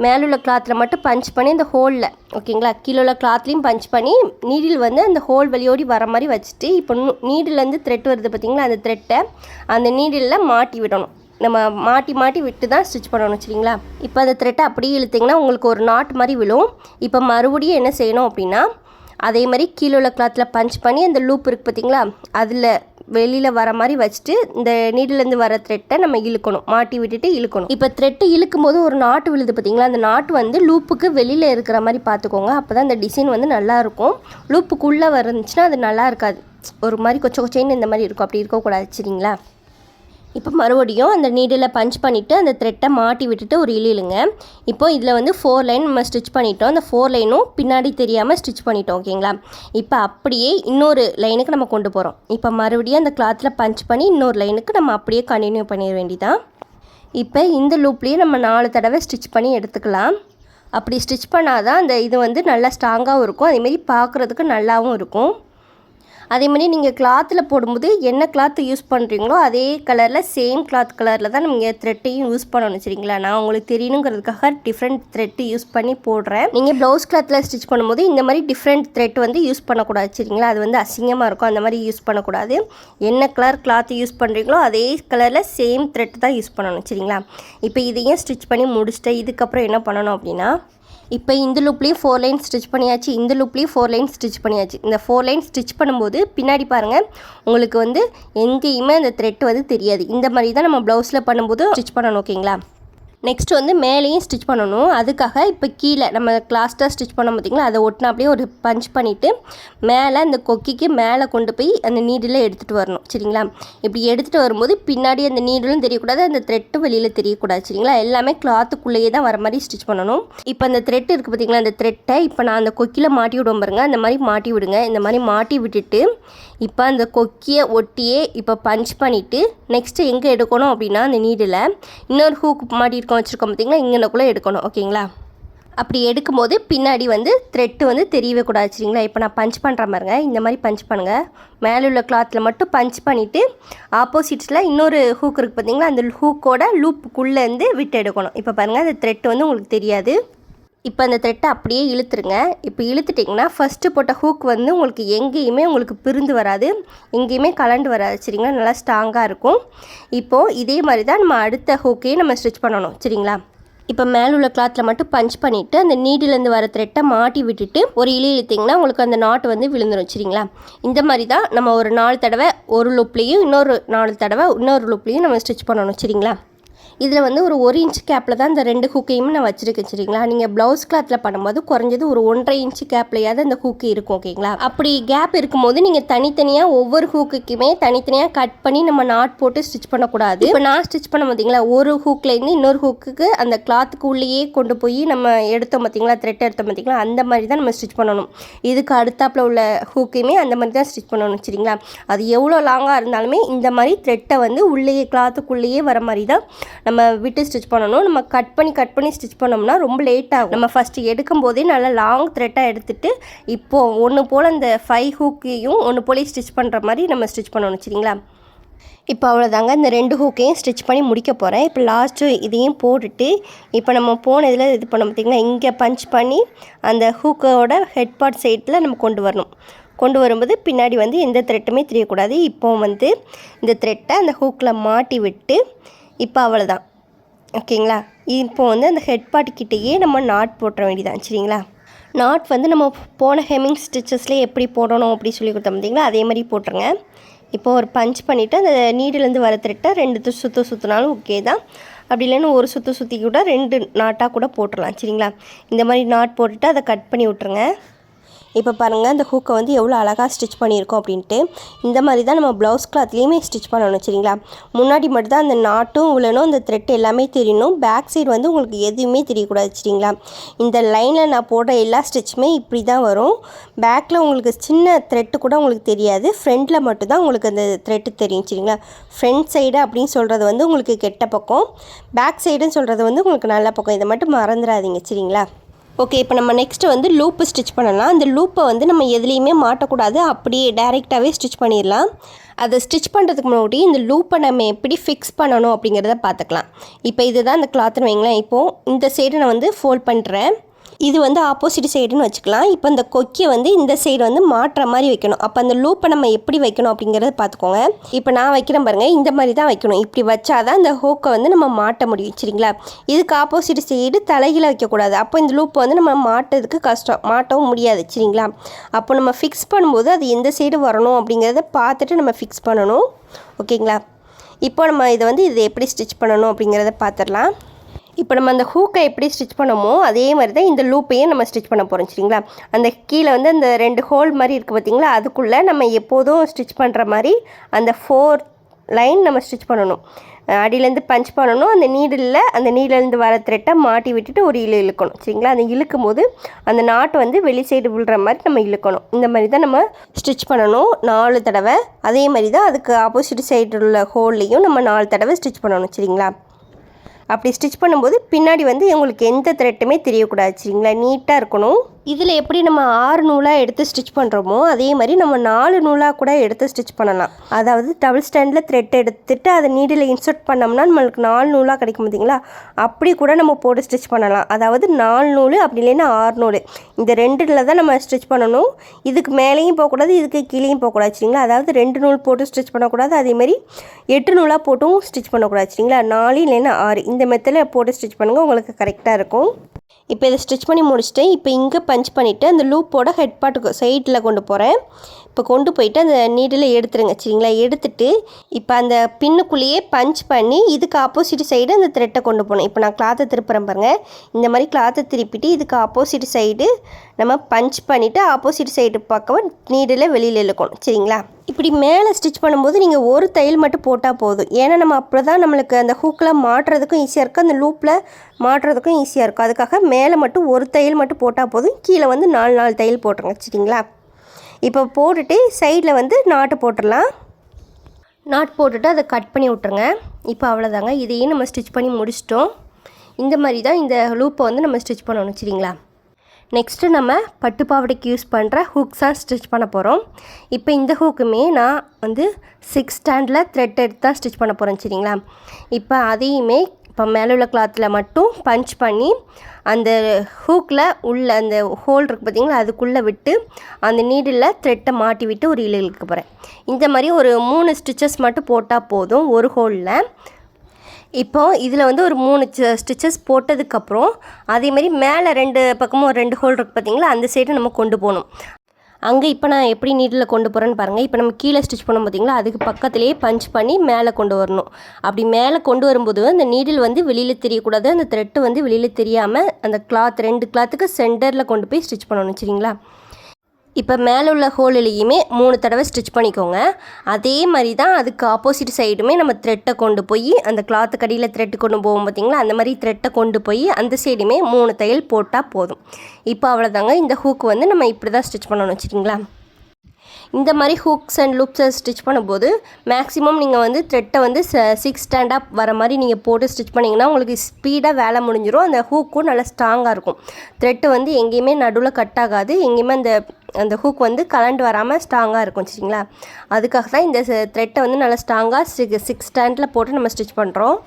மேலே உள்ள கிளாத்தில் மட்டும் பஞ்ச் பண்ணி அந்த ஹோலில் ஓகேங்களா, கீழே உள்ள கிளாத்லேயும் பஞ்ச் பண்ணி நீடில் வந்து அந்த ஹோல் வழியோடி வர மாதிரி வச்சுட்டு இப்போ நீடிலேருந்து த்ரெட் வருது பார்த்தீங்களா, அந்த த்ரெட்டை அந்த நீடிலில் மாட்டி விடணும். நம்ம மாட்டி விட்டு தான் ஸ்டிச் பண்ணணும் சரிங்களா. இப்போ அந்த த்ரெட்டை அப்படியே இழுத்திங்கன்னா உங்களுக்கு ஒரு நாட் மாதிரி விழும். இப்போ மறுபடியும் என்ன செய்யணும் அப்படின்னா அதே மாதிரி கீழே உள்ள கிளாத்தில் பஞ்ச் பண்ணி அந்த லூப் இருக்குது பார்த்தீங்களா, அதில் வெளியில் வர மாதிரி வச்சுட்டு இந்த நீடிலேருந்து வர த்ரெட்டை நம்ம மாட்டி விட்டுட்டு இழுக்கணும். இப்போ த்ரெட்டு இழுக்கும் போது ஒரு நாட்டு விழுது பார்த்தீங்களா, அந்த நாட்டு வந்து லூப்புக்கு வெளியில் இருக்கிற மாதிரி பார்த்துக்கோங்க. அப்போ தான் அந்த டிசைன் வந்து நல்லாயிருக்கும். லூப்புக்குள்ளே வந்துச்சுன்னா அது நல்லா இருக்காது, ஒரு மாதிரி கொச்சைன்னு இந்த மாதிரி இருக்கும், அப்படி இருக்கக்கூடாது சரிங்களா. இப்போ மறுபடியும் அந்த நீடில் பஞ்ச் பண்ணிவிட்டு அந்த த்ரெட்டை மாட்டி விட்டுட்டு ஒரு இழுங்க. இப்போது இதில் வந்து 4 லைன் நம்ம ஸ்டிச் பண்ணிட்டோம். அந்த 4 லைனும் பின்னாடி தெரியாமல் ஸ்டிச் பண்ணிட்டோம் ஓகேங்களா. இப்போ அப்படியே இன்னொரு லைனுக்கு நம்ம கொண்டு போகிறோம். இப்போ மறுபடியும் அந்த கிளாத்தில் பஞ்ச் பண்ணி இன்னொரு லைனுக்கு நம்ம அப்படியே கண்டினியூ பண்ணிட வேண்டியதான். இப்போ இந்த லூப்லேயே நம்ம 4 தடவை ஸ்டிச் பண்ணி எடுத்துக்கலாம். அப்படி ஸ்டிச் பண்ணால் தான் அந்த இது வந்து நல்லா ஸ்ட்ராங்காகவும் இருக்கும், அதேமாரி பார்க்குறதுக்கு நல்லாவும் இருக்கும். அதேமாதிரி நீங்கள் கிளாத்தில் போடும்போது என்ன கிளாத் யூஸ் பண்ணுறீங்களோ அதே கலரில் சேம் கிளாத் கலரில் தான் நீங்கள் த்ரெட்டையும் யூஸ் பண்ணணும் சரிங்களா. நான் உங்களுக்கு தெரியணுங்கிறதுக்காக டிஃப்ரெண்ட் த்ரெட்டு யூஸ் பண்ணி போடுறேன். நீங்கள் ப்ளவுஸ் கிளாத்தில் ஸ்டிச் பண்ணும்போது இந்த மாதிரி டிஃப்ரெண்ட் த்ரெட் வந்து யூஸ் பண்ணக்கூடாது சரிங்களா, அது வந்து அசிங்கமாக இருக்கும், அந்த மாதிரி யூஸ் பண்ணக்கூடாது. என்ன கலர் கிளாத் யூஸ் பண்ணுறீங்களோ அதே கலரில் சேம் த்ரெட் தான் யூஸ் பண்ணணும் சரிங்களா. இப்போ இதையும் ஸ்டிச் பண்ணி முடிச்சுட்டு இதுக்கப்புறம் என்ன பண்ணணும் அப்படின்னா இப்போ இந்த லூப்லேயும் 4 லைன் ஸ்டிச் பண்ணியாச்சு, இந்த லூப்லேயும் 4 லைன் ஸ்டிச் பண்ணியாச்சு. இந்த 4 லைன் ஸ்டிச் பண்ணும்போது பின்னாடி பாருங்கள் உங்களுக்கு வந்து எங்கேயுமே அந்த த்ரெட் வந்து தெரியாது. இந்த மாதிரி தான் நம்ம ப்ளவுஸில் பண்ணும்போது ஸ்டிச் பண்ணணும் ஓகேங்களா. நெக்ஸ்ட் வந்து மேலேயும் ஸ்டிச் பண்ணணும். அதுக்காக இப்போ கீழே நம்ம லாஸ்ட்டாக ஸ்டிச் பண்ண பார்த்திங்களா, அதை ஒட்டினாப்லேயே ஒரு பஞ்ச் பண்ணிவிட்டு மேலே அந்த கொக்கிக்கு மேலே கொண்டு போய் அந்த நீடில் எடுத்துகிட்டு வரணும் சரிங்களா. இப்படி எடுத்துகிட்டு வரும்போது பின்னாடி அந்த நீடிலும் தெரியக்கூடாது, அந்த த்ரெட்டும் வெளியில் தெரியக்கூடாது சரிங்களா. எல்லாமே கிளாத்துக்குள்ளேயே தான் வர மாதிரி ஸ்டிச் பண்ணணும். இப்போ அந்த த்ரெட் இருக்குது பார்த்திங்களா, அந்த த்ரெட்டை இப்போ நான் அந்த கொக்கியில் மாட்டி விடுவோம் பாருங்கள், அந்த மாதிரி மாட்டி விடுங்க. இந்த மாதிரி மாட்டி விட்டுட்டு இப்போ அந்த கொக்கியை ஒட்டியே இப்போ பஞ்ச் பண்ணிவிட்டு நெக்ஸ்ட்டு எங்கே எடுக்கணும் அப்படின்னா அந்த நீடில் இன்னொரு ஹூக் மாட்டி வச்சுருக்கோம் பார்த்திங்களா, இங்கனக்குள்ளே எடுக்கணும் ஓகேங்களா. அப்படி எடுக்கும்போது பின்னாடி வந்து த்ரெட்டு வந்து தெரியவே கூடாது சரிங்களா. இப்போ நான் பஞ்ச் பண்ணுற மாதிரிங்க இந்த மாதிரி பஞ்ச் பண்ணுங்கள். மேலே உள்ள கிளாத்தில் மட்டும் பஞ்ச் பண்ணிவிட்டு ஆப்போசிட்ஸில் இன்னொரு ஹூக் இருக்குது பார்த்திங்களா, அந்த ஹூக்கோட லூப்புக்குள்ளேருந்து விட்டு எடுக்கணும். இப்போ பாருங்கள் அந்த த்ரெட்டு வந்து உங்களுக்கு தெரியாது. இப்போ அந்த த்ரெட்டை அப்படியே இழுத்துருங்க. இப்போ இழுத்துட்டிங்கன்னா ஃபஸ்ட்டு போட்ட ஹூக் வந்து உங்களுக்கு எங்கேயுமே உங்களுக்கு பிரிந்து வராது, எங்கேயுமே கலண்டு வராது சரிங்களா, நல்லா ஸ்ட்ராங்காக இருக்கும். இப்போது இதே மாதிரி தான் நம்ம அடுத்த ஹூக்கையும் நம்ம ஸ்டிச் பண்ணணும் சரிங்களா. இப்போ மேலே உள்ள கிளாத்தில் மட்டும் பஞ்ச் பண்ணிவிட்டு அந்த நீடிலேருந்து வர த்ரெட்டை மாட்டி விட்டுட்டு ஒரு இழுத்திங்கன்னா உங்களுக்கு அந்த நாட்டு வந்து விழுந்துடும் சரிங்களா. இந்த மாதிரி தான் நம்ம ஒரு 4 தடவை ஒரு லூப்லேயும் இன்னொரு 4 தடவை இன்னொரு லூப்லேயும் நம்ம ஸ்டிச் பண்ணணும் சரிங்களா. இதில் வந்து ஒரு 1 இன்ச் கேப்பில் தான் இந்த 2 ஹூக்கையுமே நான் வச்சுருக்கேன் சரிங்களா. நீங்கள் ப்ளவுஸ் கிளாத்தில் பண்ணும்போது குறைஞ்சது ஒரு 1.5 இன்ச் கேப்லையாவது அந்த ஹூக்கு இருக்கும் ஓகேங்களா. அப்படி கேப் இருக்கும்போது நீங்கள் தனித்தனியாக ஒவ்வொரு ஹூக்குக்குமே தனித்தனியாக கட் பண்ணி நம்ம நாட் போட்டு ஸ்டிச் பண்ணக்கூடாது. இப்போ நான் ஸ்டிச் பண்ண பார்த்தீங்களா, ஒரு ஹூக்லேருந்து இன்னொரு ஹூக்குக்கு அந்த கிளாத்துக்கு உள்ளேயே கொண்டு போய் நம்ம எடுத்தோம் பார்த்தீங்களா, த்ரெட் எடுத்தோம் பார்த்தீங்களா, அந்த மாதிரி தான் நம்ம ஸ்டிச் பண்ணணும். இதுக்கு அடுத்தாப்பில் உள்ள ஹூக்கையுமே அந்த மாதிரி தான் ஸ்டிச் பண்ணணும் சரிங்களா. அது எவ்வளோ லாங்காக இருந்தாலுமே இந்த மாதிரி த்ரெட்டை வந்து உள்ளேயே கிளாத்துக்குள்ளேயே வர மாதிரி தான் நம்ம விட்டு ஸ்டிச் பண்ணணும். நம்ம கட் பண்ணி ஸ்டிச் பண்ணோம்னா ரொம்ப லேட் ஆகும். நம்ம ஃபஸ்ட்டு எடுக்கும் போதே நல்லா லாங் த்ரெட்டாக எடுத்துகிட்டு இப்போது ஒன்று போல் அந்த 5 ஹூக்கையும் ஒன்று போலே ஸ்டிச் பண்ணுற மாதிரி நம்ம ஸ்டிச் பண்ணணும் சரிங்களா. இப்போ அவ்வளோதாங்க, இந்த 2 ஹூக்கையும் ஸ்டிச் பண்ணி முடிக்க போகிறேன். இப்போ லாஸ்ட்டு இதையும் போட்டுட்டு இப்போ நம்ம போனதில் இது பண்ண பார்த்திங்கன்னா இங்கே பஞ்ச் பண்ணி அந்த ஹூக்கோட ஹெட் பார்ட் சைடில் நம்ம கொண்டு வரணும். கொண்டு வரும்போது பின்னாடி வந்து எந்த த்ரெட்டுமே தெரியக்கூடாது. இப்போ வந்து இந்த த்ரெட்டை அந்த ஹூக்கில் மாட்டி விட்டு இப்போ அவ்வளோதான், ஓகேங்களா. இப்போ வந்து அந்த ஹெட் பார்ட் கிட்டேயே நம்ம நாட் போட்டுற வேண்டியதான், சரிங்களா. நாட் வந்து நம்ம போன ஹெம்மிங் ஸ்டிச்சஸ்லேயே எப்படி போடணும் அப்படி சொல்லி கொடுத்தோம் பார்த்திங்களா, அதே மாதிரி போட்டுருங்க. இப்போது ஒரு பஞ்ச் பண்ணிவிட்டு அந்த நீடிலேருந்து வர த்ரெட்டை 2 சுற்று சுற்றினாலும் ஓகே தான். அப்படி இல்லைன்னு ஒரு சுற்று சுற்றி கூட 2 நாட்டாக கூட போட்டுடலாம், சரிங்களா. இந்த மாதிரி நாட் போட்டுட்டு அதை கட் பண்ணி விட்ருங்க. இப்போ பாருங்கள் அந்த ஹூக்கை வந்து எவ்வளோ அழகாக ஸ்டிச் பண்ணியிருக்கோம் அப்படின்ட்டு. இந்த மாதிரி தான் நம்ம ப்ளவுஸ் கிளாத்லேயுமே ஸ்டிச் பண்ணணும், சரிங்களா. முன்னாடி மட்டும் தான் அந்த நாட்டும் உள்ளனும் அந்த த்ரெட் எல்லாமே தெரியணும். பேக் சைடு வந்து உங்களுக்கு எதுவுமே தெரியக்கூடாது, சரிங்களா. இந்த லைனில் நான் போடுற எல்லா ஸ்டிச்சுமே இப்படி தான் வரும். பேக்கில் உங்களுக்கு சின்ன த்ரெட்டு கூட உங்களுக்கு தெரியாது. ஃப்ரண்ட்டில் மட்டும்தான் உங்களுக்கு அந்த த்ரெட்டு தெரியும், சரிங்களா. ஃப்ரண்ட் சைடு அப்படின்னு சொல்கிறது வந்து உங்களுக்கு கெட்ட பக்கம், பேக் சைடுன்னு சொல்கிறது வந்து உங்களுக்கு நல்ல பக்கம். இதை மட்டும் மறந்துடாதீங்க, சரிங்களா. ஓகே, இப்போ நம்ம நெக்ஸ்ட்டு வந்து லூப்பு ஸ்டிச் பண்ணலாம். அந்த லூப்பை வந்து நம்ம எதுலேயுமே மாட்டக்கூடாது, அப்படியே டைரெக்டாகவே ஸ்டிச் பண்ணிடலாம். அதை ஸ்டிச் பண்ணுறதுக்கு முன்னாடி இந்த லூப்பை நம்ம எப்படி ஃபிக்ஸ் பண்ணணும் அப்படிங்கிறத பார்த்துக்கலாம். இப்போ இதுதான் அந்த கிளாத்துன்னு வைங்களேன். இப்போது இந்த சைடு நான் வந்து ஃபோல்ட் பண்ணுறேன். இது வந்து ஆப்போசிட் சைடுன்னு வச்சுக்கலாம். இப்போ இந்த கொக்கியை வந்து இந்த சைடு வந்து மாட்டுற மாதிரி வைக்கணும். அப்போ அந்த லூப்பை நம்ம எப்படி வைக்கணும் அப்படிங்கிறத பார்த்துக்கோங்க. இப்போ நான் வைக்கிறேன் பாருங்கள், இந்த மாதிரி தான் வைக்கணும். இப்படி வச்சாதான் இந்த ஹூக்கை வந்து நம்ம மாட்ட முடியும், சரிங்களா. இதுக்கு ஆப்போசிட் சைடு தலைகீழ வைக்கக்கூடாது. அப்போ இந்த லூப்பை வந்து நம்ம மாட்டுறதுக்கு கஷ்டம், மாட்டவும் முடியாது, சரிங்களா. அப்போ நம்ம ஃபிக்ஸ் பண்ணும்போது அது எந்த சைடு வரணும் அப்படிங்கிறத பார்த்துட்டு நம்ம ஃபிக்ஸ் பண்ணணும், ஓகேங்களா. இப்போ நம்ம இதை வந்து இது எப்படி ஸ்டிச் பண்ணணும் அப்படிங்கிறத பார்த்துடலாம். இப்போ நம்ம அந்த ஹூக்கை எப்படி ஸ்டிச் பண்ணமோ அதே மாதிரி தான் இந்த லூப்பையும் நம்ம ஸ்டிச் பண்ண போகிறோம், சரிங்களா. அந்த கீழே வந்து அந்த 2 ஹோல் மாதிரி இருக்குது பார்த்திங்களா, அதுக்குள்ளே நம்ம எப்போதும் ஸ்டிச் பண்ணுற மாதிரி அந்த 4 லைன் நம்ம ஸ்டிச் பண்ணணும். அடியிலேருந்து பஞ்ச் பண்ணணும். அந்த நீடிலேருந்து வர த்ரெட்டை மாட்டி விட்டுட்டு ஒரு இழுக்கணும், சரிங்களா. அந்த இழுக்கும் போது அந்த நாட்டு வந்து வெளி சைடு விழுற மாதிரி நம்ம இழுக்கணும். இந்த மாதிரி தான் நம்ம ஸ்டிச் பண்ணணும் 4 தடவை. அதே மாதிரி தான் அதுக்கு ஆப்போசிட் சைடு உள்ள ஹோல்லையும் நம்ம 4 தடவை ஸ்டிச் பண்ணணும், சரிங்களா. அப்படி ஸ்டிச் பண்ணும்போது பின்னாடி வந்து உங்களுக்கு எந்த த்ரெட்டுமே தெரியக்கூடாது, சரிங்களா. நீட்டாக இருக்கணும். இதில் எப்படி நம்ம 6 நூலாக எடுத்து ஸ்டிச் பண்ணுறோமோ அதே மாதிரி நம்ம 4 நூலாக கூட எடுத்து ஸ்டிச் பண்ணலாம். அதாவது டபுள் ஸ்டாண்டில் த்ரெட் எடுத்துகிட்டு அதை நீடில் இன்சர்ட் பண்ணோம்னா நம்மளுக்கு 4 நூலாக கிடைக்கும் பார்த்தீங்களா, அப்படி கூட நம்ம போட்டு ஸ்டிச் பண்ணலாம். அதாவது 4 நூல் அப்படி இல்லைன்னா 6 நூல், இந்த 2ல் தான் நம்ம ஸ்டிச் பண்ணணும். இதுக்கு மேலேயும் போகக்கூடாது, இதுக்கு கீழேயும் போகக்கூடாது, சரிங்களா. அதாவது 2 நூல் போட்டு ஸ்டிச் பண்ணக்கூடாது, அதேமாதிரி 8 நூலாக போட்டும் ஸ்டிச் பண்ணக்கூடாது, சரிங்களா. 4 இல்லைன்னா 6 இந்த மெத்தடில் போட்டு ஸ்டிச் பண்ணுங்கள், உங்களுக்கு கரெக்டாக இருக்கும். இப்போ இதை ஸ்டிச் பண்ணி முடிச்சுட்டு இப்போ இங்கே பஞ்ச் பண்ணிவிட்டு அந்த லூப்போட ஹெட் பார்ட்டுக்கு சைடில் கொண்டு போகிறேன். இப்போ கொண்டு போயிட்டு அந்த நீடில் எடுத்துருங்க, சரிங்களா. எடுத்துட்டு இப்போ அந்த பின்னுக்குள்ளேயே பஞ்ச் பண்ணி இதுக்கு ஆப்போசிட் சைடு அந்த த்ரெட்டை கொண்டு போகணும். இப்போ நான் கிளாத்தை திருப்புறேன் பாருங்கள், இந்த மாதிரி கிளாத்தை திருப்பிட்டு இதுக்கு ஆப்போசிட் சைடு நம்ம பஞ்ச் பண்ணிவிட்டு ஆப்போசிட் சைடு பக்கம் நீடில் வெளியில் இழுக்கணும், சரிங்களா. இப்படி மேலே ஸ்டிச் பண்ணும்போது நீங்கள் ஒரு தையல் மட்டும் போட்டால் போதும். ஏன்னா நம்ம அப்போ தான் நம்மளுக்கு அந்த ஹூக்கில் மாட்டுறதுக்கும் ஈஸியாக இருக்கும், அந்த லூப்பில் மாட்டுறதுக்கும் ஈஸியாக இருக்கும். அதுக்காக மேலே மட்டும் ஒரு தையல் மட்டும் போட்டால் போதும். கீழே வந்து 4 தையல் போட்டுருங்க, சரிங்களா. இப்போ போட்டுட்டு சைடில் வந்து நாட்டு போட்டுடலாம். நாட் போட்டுட்டு அதை கட் பண்ணி விட்ருங்க. இப்போ அவ்வளோதாங்க, இதையும் நம்ம ஸ்டிச் பண்ணி முடிச்சிட்டோம். இந்த மாதிரி தான் இந்த லூப்பை வந்து நம்ம ஸ்டிச் பண்ணணும், சரிங்களா. நெக்ஸ்ட்டு நம்ம பட்டு பாவாடைக்கு யூஸ் பண்ணுற ஹூக்ஸாக ஸ்டிச் பண்ண போகிறோம். இப்போ இந்த ஹூக்குமே நான் வந்து 6 ஸ்டாண்டில் த்ரெட் எடுத்து தான் ஸ்டிச் பண்ண போகிறேன், சரிங்களா. இப்போ அதையுமே இப்போ மேலே உள்ள கிளாத்தில் மட்டும் பஞ்ச் பண்ணி அந்த ஹூக்கில் உள்ள அந்த ஹோல் இருக்குது பார்த்திங்களா, அதுக்குள்ளே விட்டு அந்த நீடில் த்ரெட்டை மாட்டி விட்டு ஒரு இழுக்க போகிறேன். இந்த மாதிரி ஒரு 3 ஸ்டிச்சஸ் மட்டும் போட்டால் போதும் ஒரு ஹோலில். இப்போது இதில் வந்து ஒரு 3 ஸ்டிச்சஸ் போட்டதுக்கப்புறம் அதேமாதிரி மேலே 2 பக்கமும் 2 ஹோல் இருக்குது பார்த்திங்களா, அந்த சைடு நம்ம கொண்டு போகணும். அங்கே இப்போ நான் எப்படி நீடில் கொண்டு போகிறேன்னு பாருங்கள். இப்போ நம்ம கீழே ஸ்டிச் பண்ணோம் பார்த்திங்களா, அதுக்கு பக்கத்துலேயே பஞ்ச் பண்ணி மேலே கொண்டு வரணும். அப்படி மேலே கொண்டு வரும்போது அந்த நீடில் வந்து வெளியில் தெரியக்கூடாது, அந்த த்ரெட்டு வந்து வெளியில் தெரியாமல் அந்த கிளாத் 2 கிளாத்துக்கு சென்டரில் கொண்டு போய் ஸ்டிச் பண்ணணும், சரிங்களா. இப்போ மேலே உள்ள ஹோல்லையுமே 3 தடவை ஸ்டிச் பண்ணிக்கோங்க. அதே மாதிரி தான் அதுக்கு ஆப்போசிட் சைடுமே நம்ம த்ரெட்டை கொண்டு போய் அந்த கிளாத்து கடியில் த்ரெட்டு கொண்டு போவோம் பார்த்திங்களா, அந்த மாதிரி த்ரெட்டை கொண்டு போய் அந்த சைடுமே 3 தையல் போட்டால் போதும். இப்போ அவ்வளோதாங்க, இந்த ஹூக்கு வந்து நம்ம இப்படி தான் ஸ்டிச் பண்ணணும், வச்சுக்கிங்களா. இந்த மாதிரி ஹூக்ஸ் அண்ட் லூப்ஸை ஸ்டிச் பண்ணும்போது மேக்ஸிமம் நீங்கள் வந்து த்ரெட்டை வந்து 6 ஸ்டாண்டாக வர மாதிரி நீங்கள் போட்டு ஸ்டிச் பண்ணிங்கன்னா உங்களுக்கு ஸ்பீடாக வேலை முடிஞ்சிடும். அந்த ஹூக்கும் நல்லா ஸ்ட்ராங்காக இருக்கும். த்ரெட்டு வந்து எங்கேயுமே நடுவில் கட் ஆகாது. எங்கேயுமே அந்த ஹூக் வந்து கலண்டு வராமல் ஸ்ட்ராங்காக இருக்கும். சரிங்களா, அதுக்காக தான் இந்த த்ரெட்டை வந்து நல்லா ஸ்ட்ராங்காக 6 ஸ்டாண்டில் போட்டு நம்ம ஸ்டிச் பண்ணுறோம்.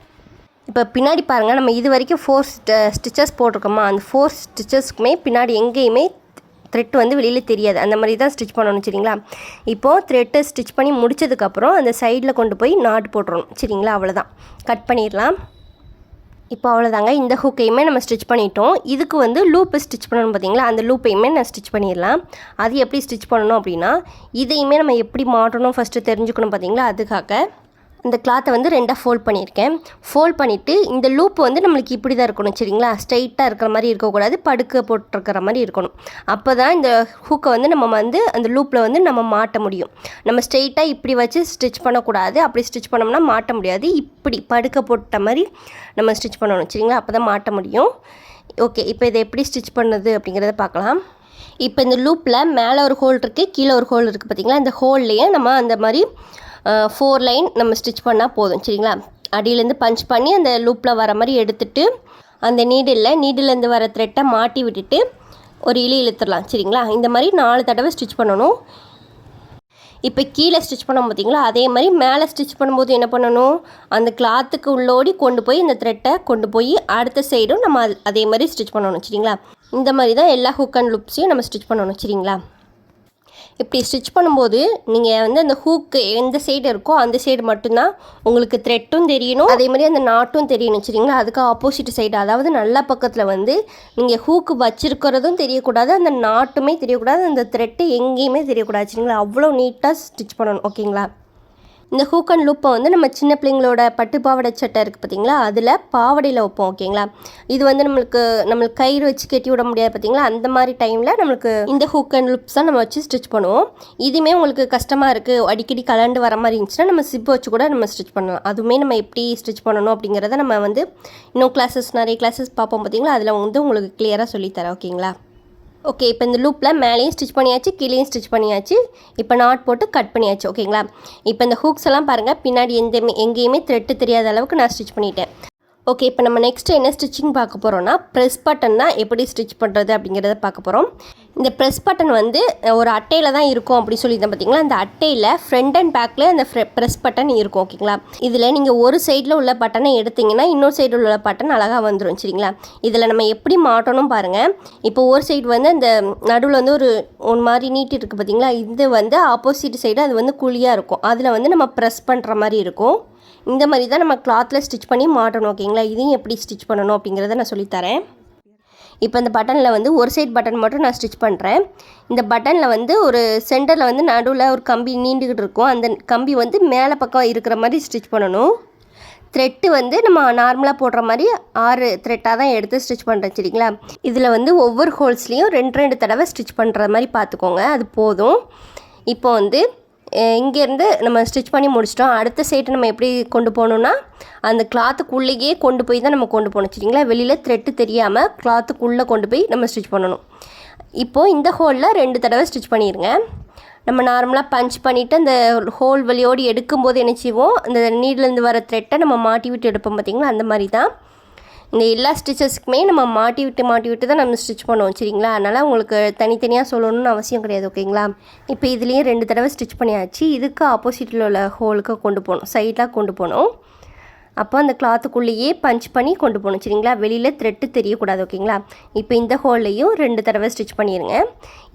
இப்போ பின்னாடி பாருங்கள், நம்ம இது வரைக்கும் 4 ஸ்டிச்சஸ் போட்டிருக்கோமா, அந்த 4 ஸ்டிச்சஸ்க்குமே பின்னாடி எங்கேயுமே த்ரெட் வந்து வெளியில் தெரியாது. அந்த மாதிரி தான் ஸ்டிச் பண்ணணும். சரிங்களா, இப்போது த்ரெட்டை ஸ்டிச் பண்ணி முடித்ததுக்கப்புறம் அந்த சைடில் கொண்டு போய் நாட் போட்டுறணும். சரிங்களா, அவ்வளோதான், கட் பண்ணிடலாம். இப்போ அவ்வளோதாங்க, இந்த ஹூக்கையுமே நம்ம ஸ்டிச் பண்ணிட்டோம். இதுக்கு வந்து லூப்பு ஸ்டிச் பண்ணணும் பார்த்தீங்களா, அந்த லூப்பையுமே நான் ஸ்டிச் பண்ணிடலாம். அது எப்படி ஸ்டிச் பண்ணணும் அப்படின்னா, இதையுமே நம்ம எப்படி மாட்டணும் ஃபஸ்ட்டு தெரிஞ்சுக்கணும் பார்த்தீங்களா. அதுக்காக இந்த கிளாத்தை வந்து 2ஆக ஃபோல்ட் பண்ணியிருக்கேன். ஃபோல்ட் பண்ணிவிட்டு இந்த லூப் வந்து நம்மளுக்கு இப்படி தான் இருக்கணும். சரிங்களா, ஸ்ட்ரைட்டாக இருக்கிற மாதிரி இருக்கக்கூடாது, படுக்க போட்டிருக்கிற மாதிரி இருக்கணும். அப்போ தான் இந்த ஹூக்கை வந்து நம்ம வந்து அந்த லூப்பில் வந்து நம்ம மாட்ட முடியும். நம்ம ஸ்ட்ரைட்டாக இப்படி வச்சு ஸ்டிச் பண்ணக்கூடாது. அப்படி ஸ்டிச் பண்ணோம்னா மாட்ட முடியாது. இப்படி படுக்க போட்ட மாதிரி நம்ம ஸ்டிச் பண்ணணும். சரிங்களா, அப்போ தான் மாட்ட முடியும். ஓகே, இப்போ இதை எப்படி ஸ்டிச் பண்ணுறது அப்படிங்கிறத பார்க்கலாம். இப்போ இந்த லூப்பில் மேலே ஒரு ஹோல் இருக்குது, கீழே ஒரு ஹோல் இருக்குது பார்த்தீங்களா. இந்த ஹோல்லையே நம்ம அந்த மாதிரி 4 லைன் நம்ம ஸ்டிச் பண்ணால் போதும். சரிங்களா, அடியிலேருந்து பஞ்ச் பண்ணி அந்த லூப்பில் வர மாதிரி எடுத்துகிட்டு அந்த நீடிலேருந்து வர த்ரெட்டை மாட்டி விட்டுட்டு ஒரு இழுத்துடலாம். சரிங்களா, இந்த மாதிரி 4 தடவை ஸ்டிச் பண்ணணும். இப்போ கீழே ஸ்டிச் பண்ணோம் பார்த்தீங்களா, அதே மாதிரி மேலே ஸ்டிச் பண்ணும்போது என்ன பண்ணணும், அந்த கிளாத்துக்கு உள்ளோடி கொண்டு போய் இந்த த்ரெட்டை கொண்டு போய் அடுத்த சைடும் நம்ம அதே மாதிரி ஸ்டிச் பண்ணணும். சரிங்களா, இந்த மாதிரி தான் எல்லா ஹூக் அண்ட் லூப்ஸையும் நம்ம ஸ்டிச் பண்ணணும். சரிங்களா, இப்படி ஸ்டிச் பண்ணும்போது நீங்கள் வந்து அந்த ஹூக்கு எந்த சைடு இருக்கோ அந்த சைடு மட்டும்தான் உங்களுக்கு த்ரெட்டும் தெரியணும், அதே மாதிரி அந்த நாட்டும் தெரியணும். சரிங்களா, அதுக்கு ஆப்போசிட் சைடு, அதாவது நல்ல பக்கத்தில் வந்து நீங்கள் ஹூக்கு வச்சுருக்கிறதும் தெரியக்கூடாது, அந்த நாட்டுமே தெரியக்கூடாது, அந்த த்ரெட்டு எங்கேயுமே தெரியக்கூடாது. சரிங்களா, அவ்வளோ நீட்டாக ஸ்டிச் பண்ணணும். ஓகேங்களா, இந்த ஹூக் அண்ட் லூப்பை வந்து நம்ம சின்ன பிள்ளைங்களோட பட்டு பாவாடை சட்டை இருக்குது பார்த்தீங்களா, அதில் பாவாடையில் வைப்போம். ஓகேங்களா, இது வந்து நம்மளுக்கு கயிறு வச்சு கட்டி விட முடியாது பார்த்தீங்களா, அந்த மாதிரி டைமில் நம்மளுக்கு இந்த ஹூக் அண்ட் லூப்ஸ் தான் நம்ம வச்சு ஸ்டிச் பண்ணுவோம். இதுவுமே உங்களுக்கு கஷ்டமாக இருக்குது, அடிக்கடி கலண்டு வர மாதிரி இருந்துச்சுன்னா நம்ம சிப் வச்சு கூட நம்ம ஸ்டிச் பண்ணலாம். அதுவுமே நம்ம எப்படி ஸ்டிச் பண்ணணும் அப்படிங்கிறத நம்ம வந்து இன்னும் நிறைய கிளாஸஸ் பார்ப்போம் பார்த்தீங்களா, அதில் வந்து உங்களுக்கு கிளியராக சொல்லித்தரேன். ஓகேங்களா, ஓகே, இப்போ இந்த லூப்பில் மேலேயும் ஸ்டிச் பண்ணியாச்சு, கீழேயும் ஸ்டிச் பண்ணியாச்சு. இப்போ நாட் போட்டு கட் பண்ணியாச்சு. ஓகேங்களா, இப்போ இந்த ஹூக்ஸ் எல்லாம் பாருங்கள், பின்னாடி எங்கேயுமே த்ரெட்டு தெரியாத அளவுக்கு நான் ஸ்டிச் பண்ணிட்டேன். ஓகே, இப்போ நம்ம நெக்ஸ்ட்டு என்ன ஸ்டிச்சிங் பார்க்க போகிறோம்னா, ப்ரெஸ் பட்டன் தான் எப்படி ஸ்டிச் பண்ணுறது அப்படிங்கிறத பார்க்க போகிறோம். இந்த ப்ரெஸ் பட்டன் வந்து ஒரு அட்டையில் தான் இருக்கும் அப்படி சொல்லியிருந்தேன் பார்த்தீங்களா, அந்த அட்டையில் ஃப்ரண்ட் அண்ட் பேக்கில் அந்த ப்ரெஸ் பட்டன் இருக்கும். ஓகேங்களா, இதில் நீங்கள் ஒரு சைடில் உள்ள பட்டனை எடுத்திங்கன்னா இன்னொரு சைடில் உள்ள பட்டன் அழகாக வந்துடும். சரிங்களா, இதில் நம்ம எப்படி மாட்டணும் பாருங்கள். இப்போ ஒரு சைடு வந்து அந்த நடுவில் வந்து ஒரு மாதிரி நீட்டி இருக்குது பார்த்தீங்களா, இது வந்து ஆப்போசிட் சைடு அது வந்து குழியாக இருக்கும், அதில் வந்து நம்ம ப்ரெஸ் பண்ணுற மாதிரி இருக்கும். இந்த மாதிரி தான் நம்ம கிளாத்தில் ஸ்டிச் பண்ணி மாட்டணும். ஓகேங்களா, இதையும் எப்படி ஸ்டிச் பண்ணணும் அப்படிங்கிறத நான் சொல்லித்தரேன். இப்போ இந்த பட்டனில் வந்து ஒரு சைட் பட்டன் மட்டும் நான் ஸ்டிச் பண்ணுறேன். இந்த பட்டனில் வந்து ஒரு சென்டரில் வந்து நடுவில் ஒரு கம்பி நீண்டுக்கிட்டு இருக்கும், அந்த கம்பி வந்து மேலே பக்கம் இருக்கிற மாதிரி ஸ்டிச் பண்ணணும். த்ரெட்டு வந்து நம்ம நார்மலாக போடுற மாதிரி 6 த்ரெட்டாக தான் எடுத்து ஸ்டிச் பண்ணுறேன். சரிங்களா, இதில் வந்து ஒவ்வொரு ஹோல்ஸ்லேயும் 2 தடவை ஸ்டிச் பண்ணுற மாதிரி பார்த்துக்கோங்க, அது போதும். இப்போ வந்து இங்கேருந்து நம்ம ஸ்டிச் பண்ணி முடிச்சிட்டோம். அடுத்த சைடு நம்ம எப்படி கொண்டு போகணுன்னா, அந்த கிளாத்துக்குள்ளேயே கொண்டு போய் தான் நம்ம கொண்டு போகணும். சரிங்களா, வெளியில் த்ரெட்டு தெரியாமல் கிளாத்துக்குள்ளே கொண்டு போய் நம்ம ஸ்டிச் பண்ணணும். இப்போது இந்த ஹோலில் 2 தடவை ஸ்டிச் பண்ணிடுங்க. நம்ம நார்மலாக பஞ்ச் பண்ணிவிட்டு அந்த ஹோல் வழியோடு எடுக்கும்போது என்ன செய்வோம், அந்த நீட்லேருந்து வர த்ரெட்டை நம்ம மாட்டி விட்டு எடுப்போம் பார்த்தீங்களா, அந்த மாதிரி தான் இந்த எல்லா ஸ்டிச்சஸ்க்குமே நம்ம மாட்டி விட்டு தான் நம்ம ஸ்டிச் பண்ணுவோம். சரிங்களா, அதனால் உங்களுக்கு தனித்தனியாக சொல்லணும்னு அவசியம் கிடையாது. ஓகேங்களா, இப்போ இதுலேயும் 2 தடவை ஸ்டிச் பண்ணியாச்சு. இதுக்கு ஆப்போசிட்டில் உள்ள ஹோலுக்கு கொண்டு போகணும், சைடாக கொண்டு போகணும். அப்போ அந்த கிளாத்துக்குள்ளேயே பஞ்ச் பண்ணி கொண்டு போகணும். சரிங்களா, வெளியில் த்ரெட்டு தெரியக்கூடாது. ஓகேங்களா, இப்போ இந்த ஹோல்லையும் 2 தடவை ஸ்டிச் பண்ணிடுங்க.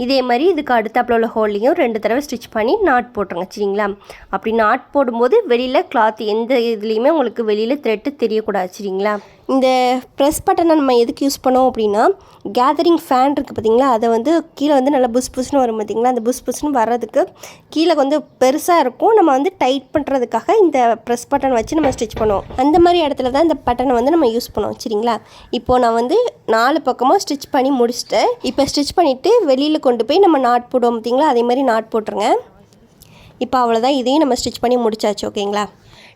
இதே மாதிரி இதுக்கு அடுத்தாப்பில் உள்ள ஹோல்லையும் 2 தடவை ஸ்டிச் பண்ணி நாட் போட்டுருங்க. சரிங்களா, அப்படி நாட் போடும்போது வெளியில் கிளாத் எந்த இதுலேயுமே உங்களுக்கு வெளியில் த்ரெட்டு தெரியக்கூடாது. சரிங்களா, இந்த ப்ரெஸ் பட்டனை நம்ம எதுக்கு யூஸ் பண்ணோம் அப்படின்னா, கேதரிங் ஃபேன் இருக்குது பார்த்தீங்களா, அதை வந்து கீழே வந்து நல்லா புஸ்னு வரும் பார்த்தீங்களா, அந்த புஸ்னு வர்றதுக்கு கீழே வந்து பெருசாக இருக்கும், நம்ம வந்து டைட் பண்ணுறதுக்காக இந்த ப்ரெஸ் பட்டன் வச்சு நம்ம ஸ்டிச் பண்ணுவோம். அந்த மாதிரி இடத்துல தான் இந்த பட்டனை வந்து நம்ம யூஸ் பண்ணுவோம். சரிங்களா, இப்போது நான் வந்து 4 பக்கமும் ஸ்டிச் பண்ணி முடிச்சிட்டேன். இப்போ ஸ்டிச் பண்ணிவிட்டு வெளியில் கொண்டு போய் நம்ம நாட் போடுவோம் பார்த்தீங்களா, அதே மாதிரி நாட் போட்டுருங்க. இப்போ அவ்வளோதான், இதையும் நம்ம ஸ்டிச் பண்ணி முடிச்சாச்சு. ஓகேங்களா,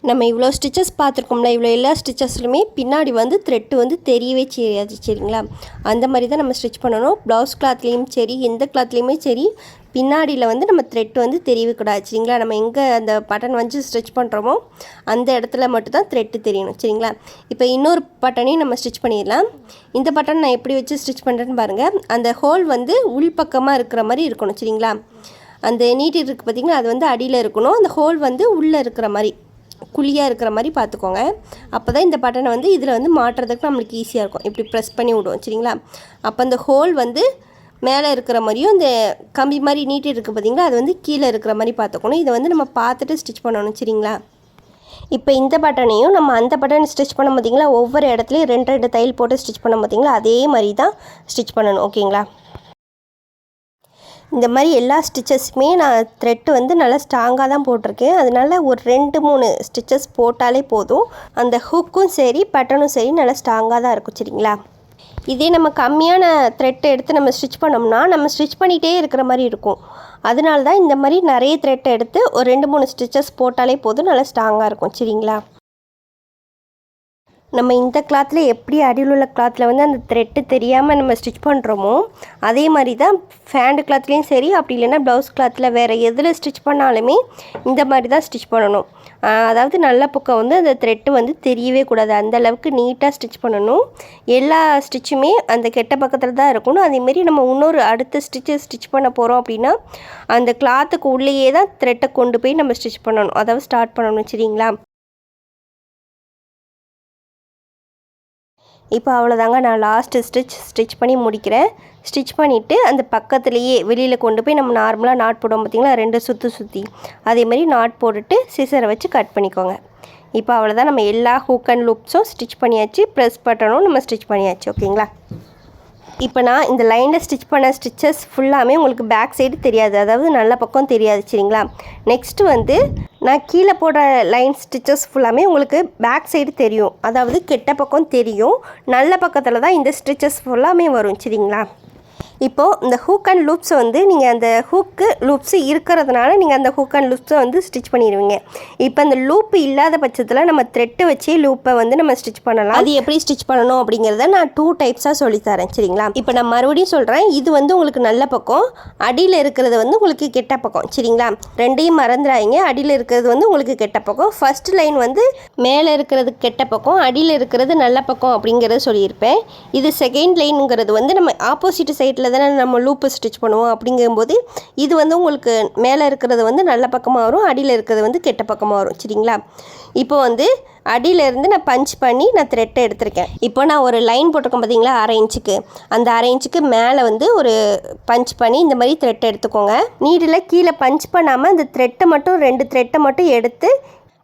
நம்ம இவ்வளோ ஸ்டிச்சஸ் பார்த்துருக்கோம்ல, இவ்வளோ எல்லா ஸ்டிச்சஸ்லுமே பின்னாடி வந்து த்ரெட்டு வந்து தெரியவே தெரியாது சரிங்களா. அந்த மாதிரி தான் நம்ம ஸ்டிச் பண்ணணும். ப்ளவுஸ் கிளாத்லேயும் சரி, எந்த கிளாத்லேயுமே சரி, பின்னாடியில் வந்து நம்ம த்ரெட் வந்து தெரியவே கூடாது சரிங்களா. நம்ம எங்கே அந்த பட்டன் வந்து ஸ்டிச் பண்ணுறோமோ அந்த இடத்துல மட்டும்தான் த்ரெட்டு தெரியணும் சரிங்களா. இப்போ இன்னொரு பட்டனையும் நம்ம ஸ்டிச் பண்ணிடலாம். இந்த பட்டன் நான் எப்படி வச்சு ஸ்டிச் பண்ணுறேன்னு பாருங்கள். அந்த ஹோல் வந்து உள்பக்கமாக இருக்கிற மாதிரி இருக்கணும் சரிங்களா. அந்த நீட்டி இருக்குது பார்த்திங்கன்னா, அது வந்து அடியில் இருக்கணும். அந்த ஹோல் வந்து உள்ளே இருக்கிற மாதிரி குழியாக இருக்கிற மாதிரி பார்த்துக்கோங்க. அப்போ தான் இந்த பட்டனை வந்து இதில் வந்து மாட்டுறதுக்கு நம்மளுக்கு ஈஸியாக இருக்கும். இப்படி ப்ரெஸ் பண்ணி விடுவோம் சரிங்களா. அப்போ அந்த ஹோல் வந்து மேலே இருக்கிற மாதிரியும் இந்த கம்பி மாதிரி நீட்டி இருக்குது பார்த்திங்களா, அது வந்து கீழே இருக்கிற மாதிரி பார்த்துக்கணும். இதை வந்து நம்ம பார்த்துட்டு ஸ்டிச் பண்ணணும் சரிங்களா. இப்போ இந்த பட்டனையும் நம்ம அந்த பட்டன் ஸ்டிச் பண்ண பார்த்திங்களா, ஒவ்வொரு இடத்துலையும் 2 தையல் போட்டு ஸ்டிச் பண்ண பார்த்திங்களா, அதே மாதிரி தான் ஸ்டிச் பண்ணணும் ஓகேங்களா. இந்த மாதிரி எல்லா ஸ்டிச்சஸுமே நான் த்ரெட்டு வந்து நல்லா ஸ்ட்ராங்காக தான் போட்டிருக்கேன். அதனால ஒரு 2-3 ஸ்டிச்சஸ் போட்டாலே போதும். அந்த ஹுக்கும் சரி பட்டனும் சரி நல்லா ஸ்ட்ராங்காக தான் இருக்கும் சரிங்களா. இதே நம்ம கம்மியான த்ரெட்டை எடுத்து நம்ம ஸ்டிச் பண்ணோம்னா நம்ம ஸ்டிச் பண்ணிகிட்டே இருக்கிற மாதிரி இருக்கும். அதனால தான் இந்த மாதிரி நிறைய த்ரெட்டை எடுத்து ஒரு 2-3 ஸ்டிச்சஸ் போட்டாலே போதும், நல்லா ஸ்ட்ராங்காக இருக்கும் சரிங்களா. நம்ம இந்த கிளாத்தில் எப்படி அடியில் உள்ள கிளாத்தில் வந்து அந்த த்ரெட்டு தெரியாமல் நம்ம ஸ்டிச் பண்ணுறோமோ அதே மாதிரி தான் ஃபேண்டு கிளாத்லேயும் சரி, அப்படி இல்லைன்னா ப்ளவுஸ் கிளாத்தில் வேறு எதில் ஸ்டிச் பண்ணாலுமே இந்த மாதிரி தான் ஸ்டிச் பண்ணணும். அதாவது நல்ல பக்கம் வந்து அந்த த்ரெட்டு வந்து தெரியவே கூடாது, அந்த அளவுக்கு நீட்டாக ஸ்டிச் பண்ணணும். எல்லா ஸ்டிச்சுமே அந்த கெட்ட பக்கத்தில் தான் இருக்கணும். அதேமாரி நம்ம இன்னொரு அடுத்த ஸ்டிச் பண்ண போகிறோம் அப்படின்னா அந்த கிளாத்துக்கு உள்ளேயே தான் த்ரெட்டை கொண்டு போய் நம்ம ஸ்டிச் பண்ணணும், அதாவது ஸ்டார்ட் பண்ணணும் சரிங்களா. இப்போ அவ்வளோதாங்க, நான் லாஸ்ட்டு ஸ்டிச் பண்ணி முடிக்கிறேன். ஸ்டிச் பண்ணிவிட்டு அந்த பக்கத்துலேயே வெளியில் கொண்டு போய் நம்ம நார்மலாக நாட் போடுவோம் பார்த்திங்களா, 2 சுற்றி அதேமாதிரி நாட் போட்டுட்டு சிசரை வச்சு கட் பண்ணிக்கோங்க. இப்போ அவ்வளோதான், நம்ம எல்லா ஹூக் அண்ட் லூப்ஸும் ஸ்டிச் பண்ணியாச்சு. ப்ரெஸ் பட்டனும் நம்ம ஸ்டிச் பண்ணியாச்சு ஓகேங்களா. இப்போ நான் இந்த லைனில் ஸ்டிச் பண்ண ஸ்டிச்சஸ் ஃபுல்லாமே உங்களுக்கு பேக் சைடு தெரியாது, அதாவது நல்ல பக்கம் தெரியாது சரிங்களா. நெக்ஸ்ட்டு வந்து நான் கீழே போடுற லைன் ஸ்டிச்சஸ் ஃபுல்லாமே உங்களுக்கு பேக் சைடு தெரியும், அதாவது கெட்ட பக்கம் தெரியும். நல்ல பக்கத்தில் தான் இந்த ஸ்டிச்சஸ் ஃபுல்லாமே வரும் சரிங்களா. இப்போது இந்த ஹூக் அண்ட் லூப்ஸை வந்து நீங்கள் அந்த ஹூக்கு லூப்ஸு இருக்கிறதுனால நீங்கள் அந்த ஹூக் அண்ட் லூப்ஸை வந்து ஸ்டிச் பண்ணிடுவீங்க. இப்போ அந்த லூப்பு இல்லாத பட்சத்தில் நம்ம த்ரெட்டு வச்சு லூப்பை வந்து நம்ம ஸ்டிச் பண்ணலாம். அது எப்படி ஸ்டிச் பண்ணணும் அப்படிங்கிறத நான் 2 டைப்ஸாக சொல்லித்தரேன் சரிங்களா. இப்போ நான் மறுபடியும் சொல்கிறேன், இது வந்து உங்களுக்கு நல்ல பக்கம், அடியில் இருக்கிறது வந்து உங்களுக்கு கெட்ட பக்கம் சரிங்களா. ரெண்டையும் மறந்துடாதீங்க. அடியில் இருக்கிறது வந்து உங்களுக்கு கெட்ட பக்கம், ஃபர்ஸ்ட் லைன் வந்து மேலே இருக்கிறது கெட்ட பக்கம், அடியில் இருக்கிறது நல்ல பக்கம் அப்படிங்கிறத சொல்லியிருப்பேன். இது செகண்ட் லைனுங்கிறது வந்து நம்ம ஆப்போசிட் சைடில் தானே நம்ம லூப்பு ஸ்டிச் பண்ணுவோம். அப்படிங்கும்போது இது வந்து உங்களுக்கு மேலே இருக்கிறது வந்து நல்ல பக்கமாக வரும், அடியில் இருக்கிறது வந்து கெட்ட பக்கமாக வரும் சரிங்களா. இப்போ வந்து அடியிலேருந்து நான் பஞ்ச் பண்ணி நான் த்ரெட்டை எடுத்திருக்கேன். இப்போ நான் ஒரு லைன் போட்டிருக்கேன் பார்த்தீங்களா 1/2 இன்ச்சுக்கு, அந்த 1/2 இன்ச்சுக்கு மேலே வந்து ஒரு பஞ்ச் பண்ணி இந்த மாதிரி த்ரெட்டை எடுத்துக்கோங்க. நீடில் கீழே பஞ்ச் பண்ணாமல் அந்த த்ரெட்டை மட்டும் 2 த்ரெட்டை மட்டும் எடுத்து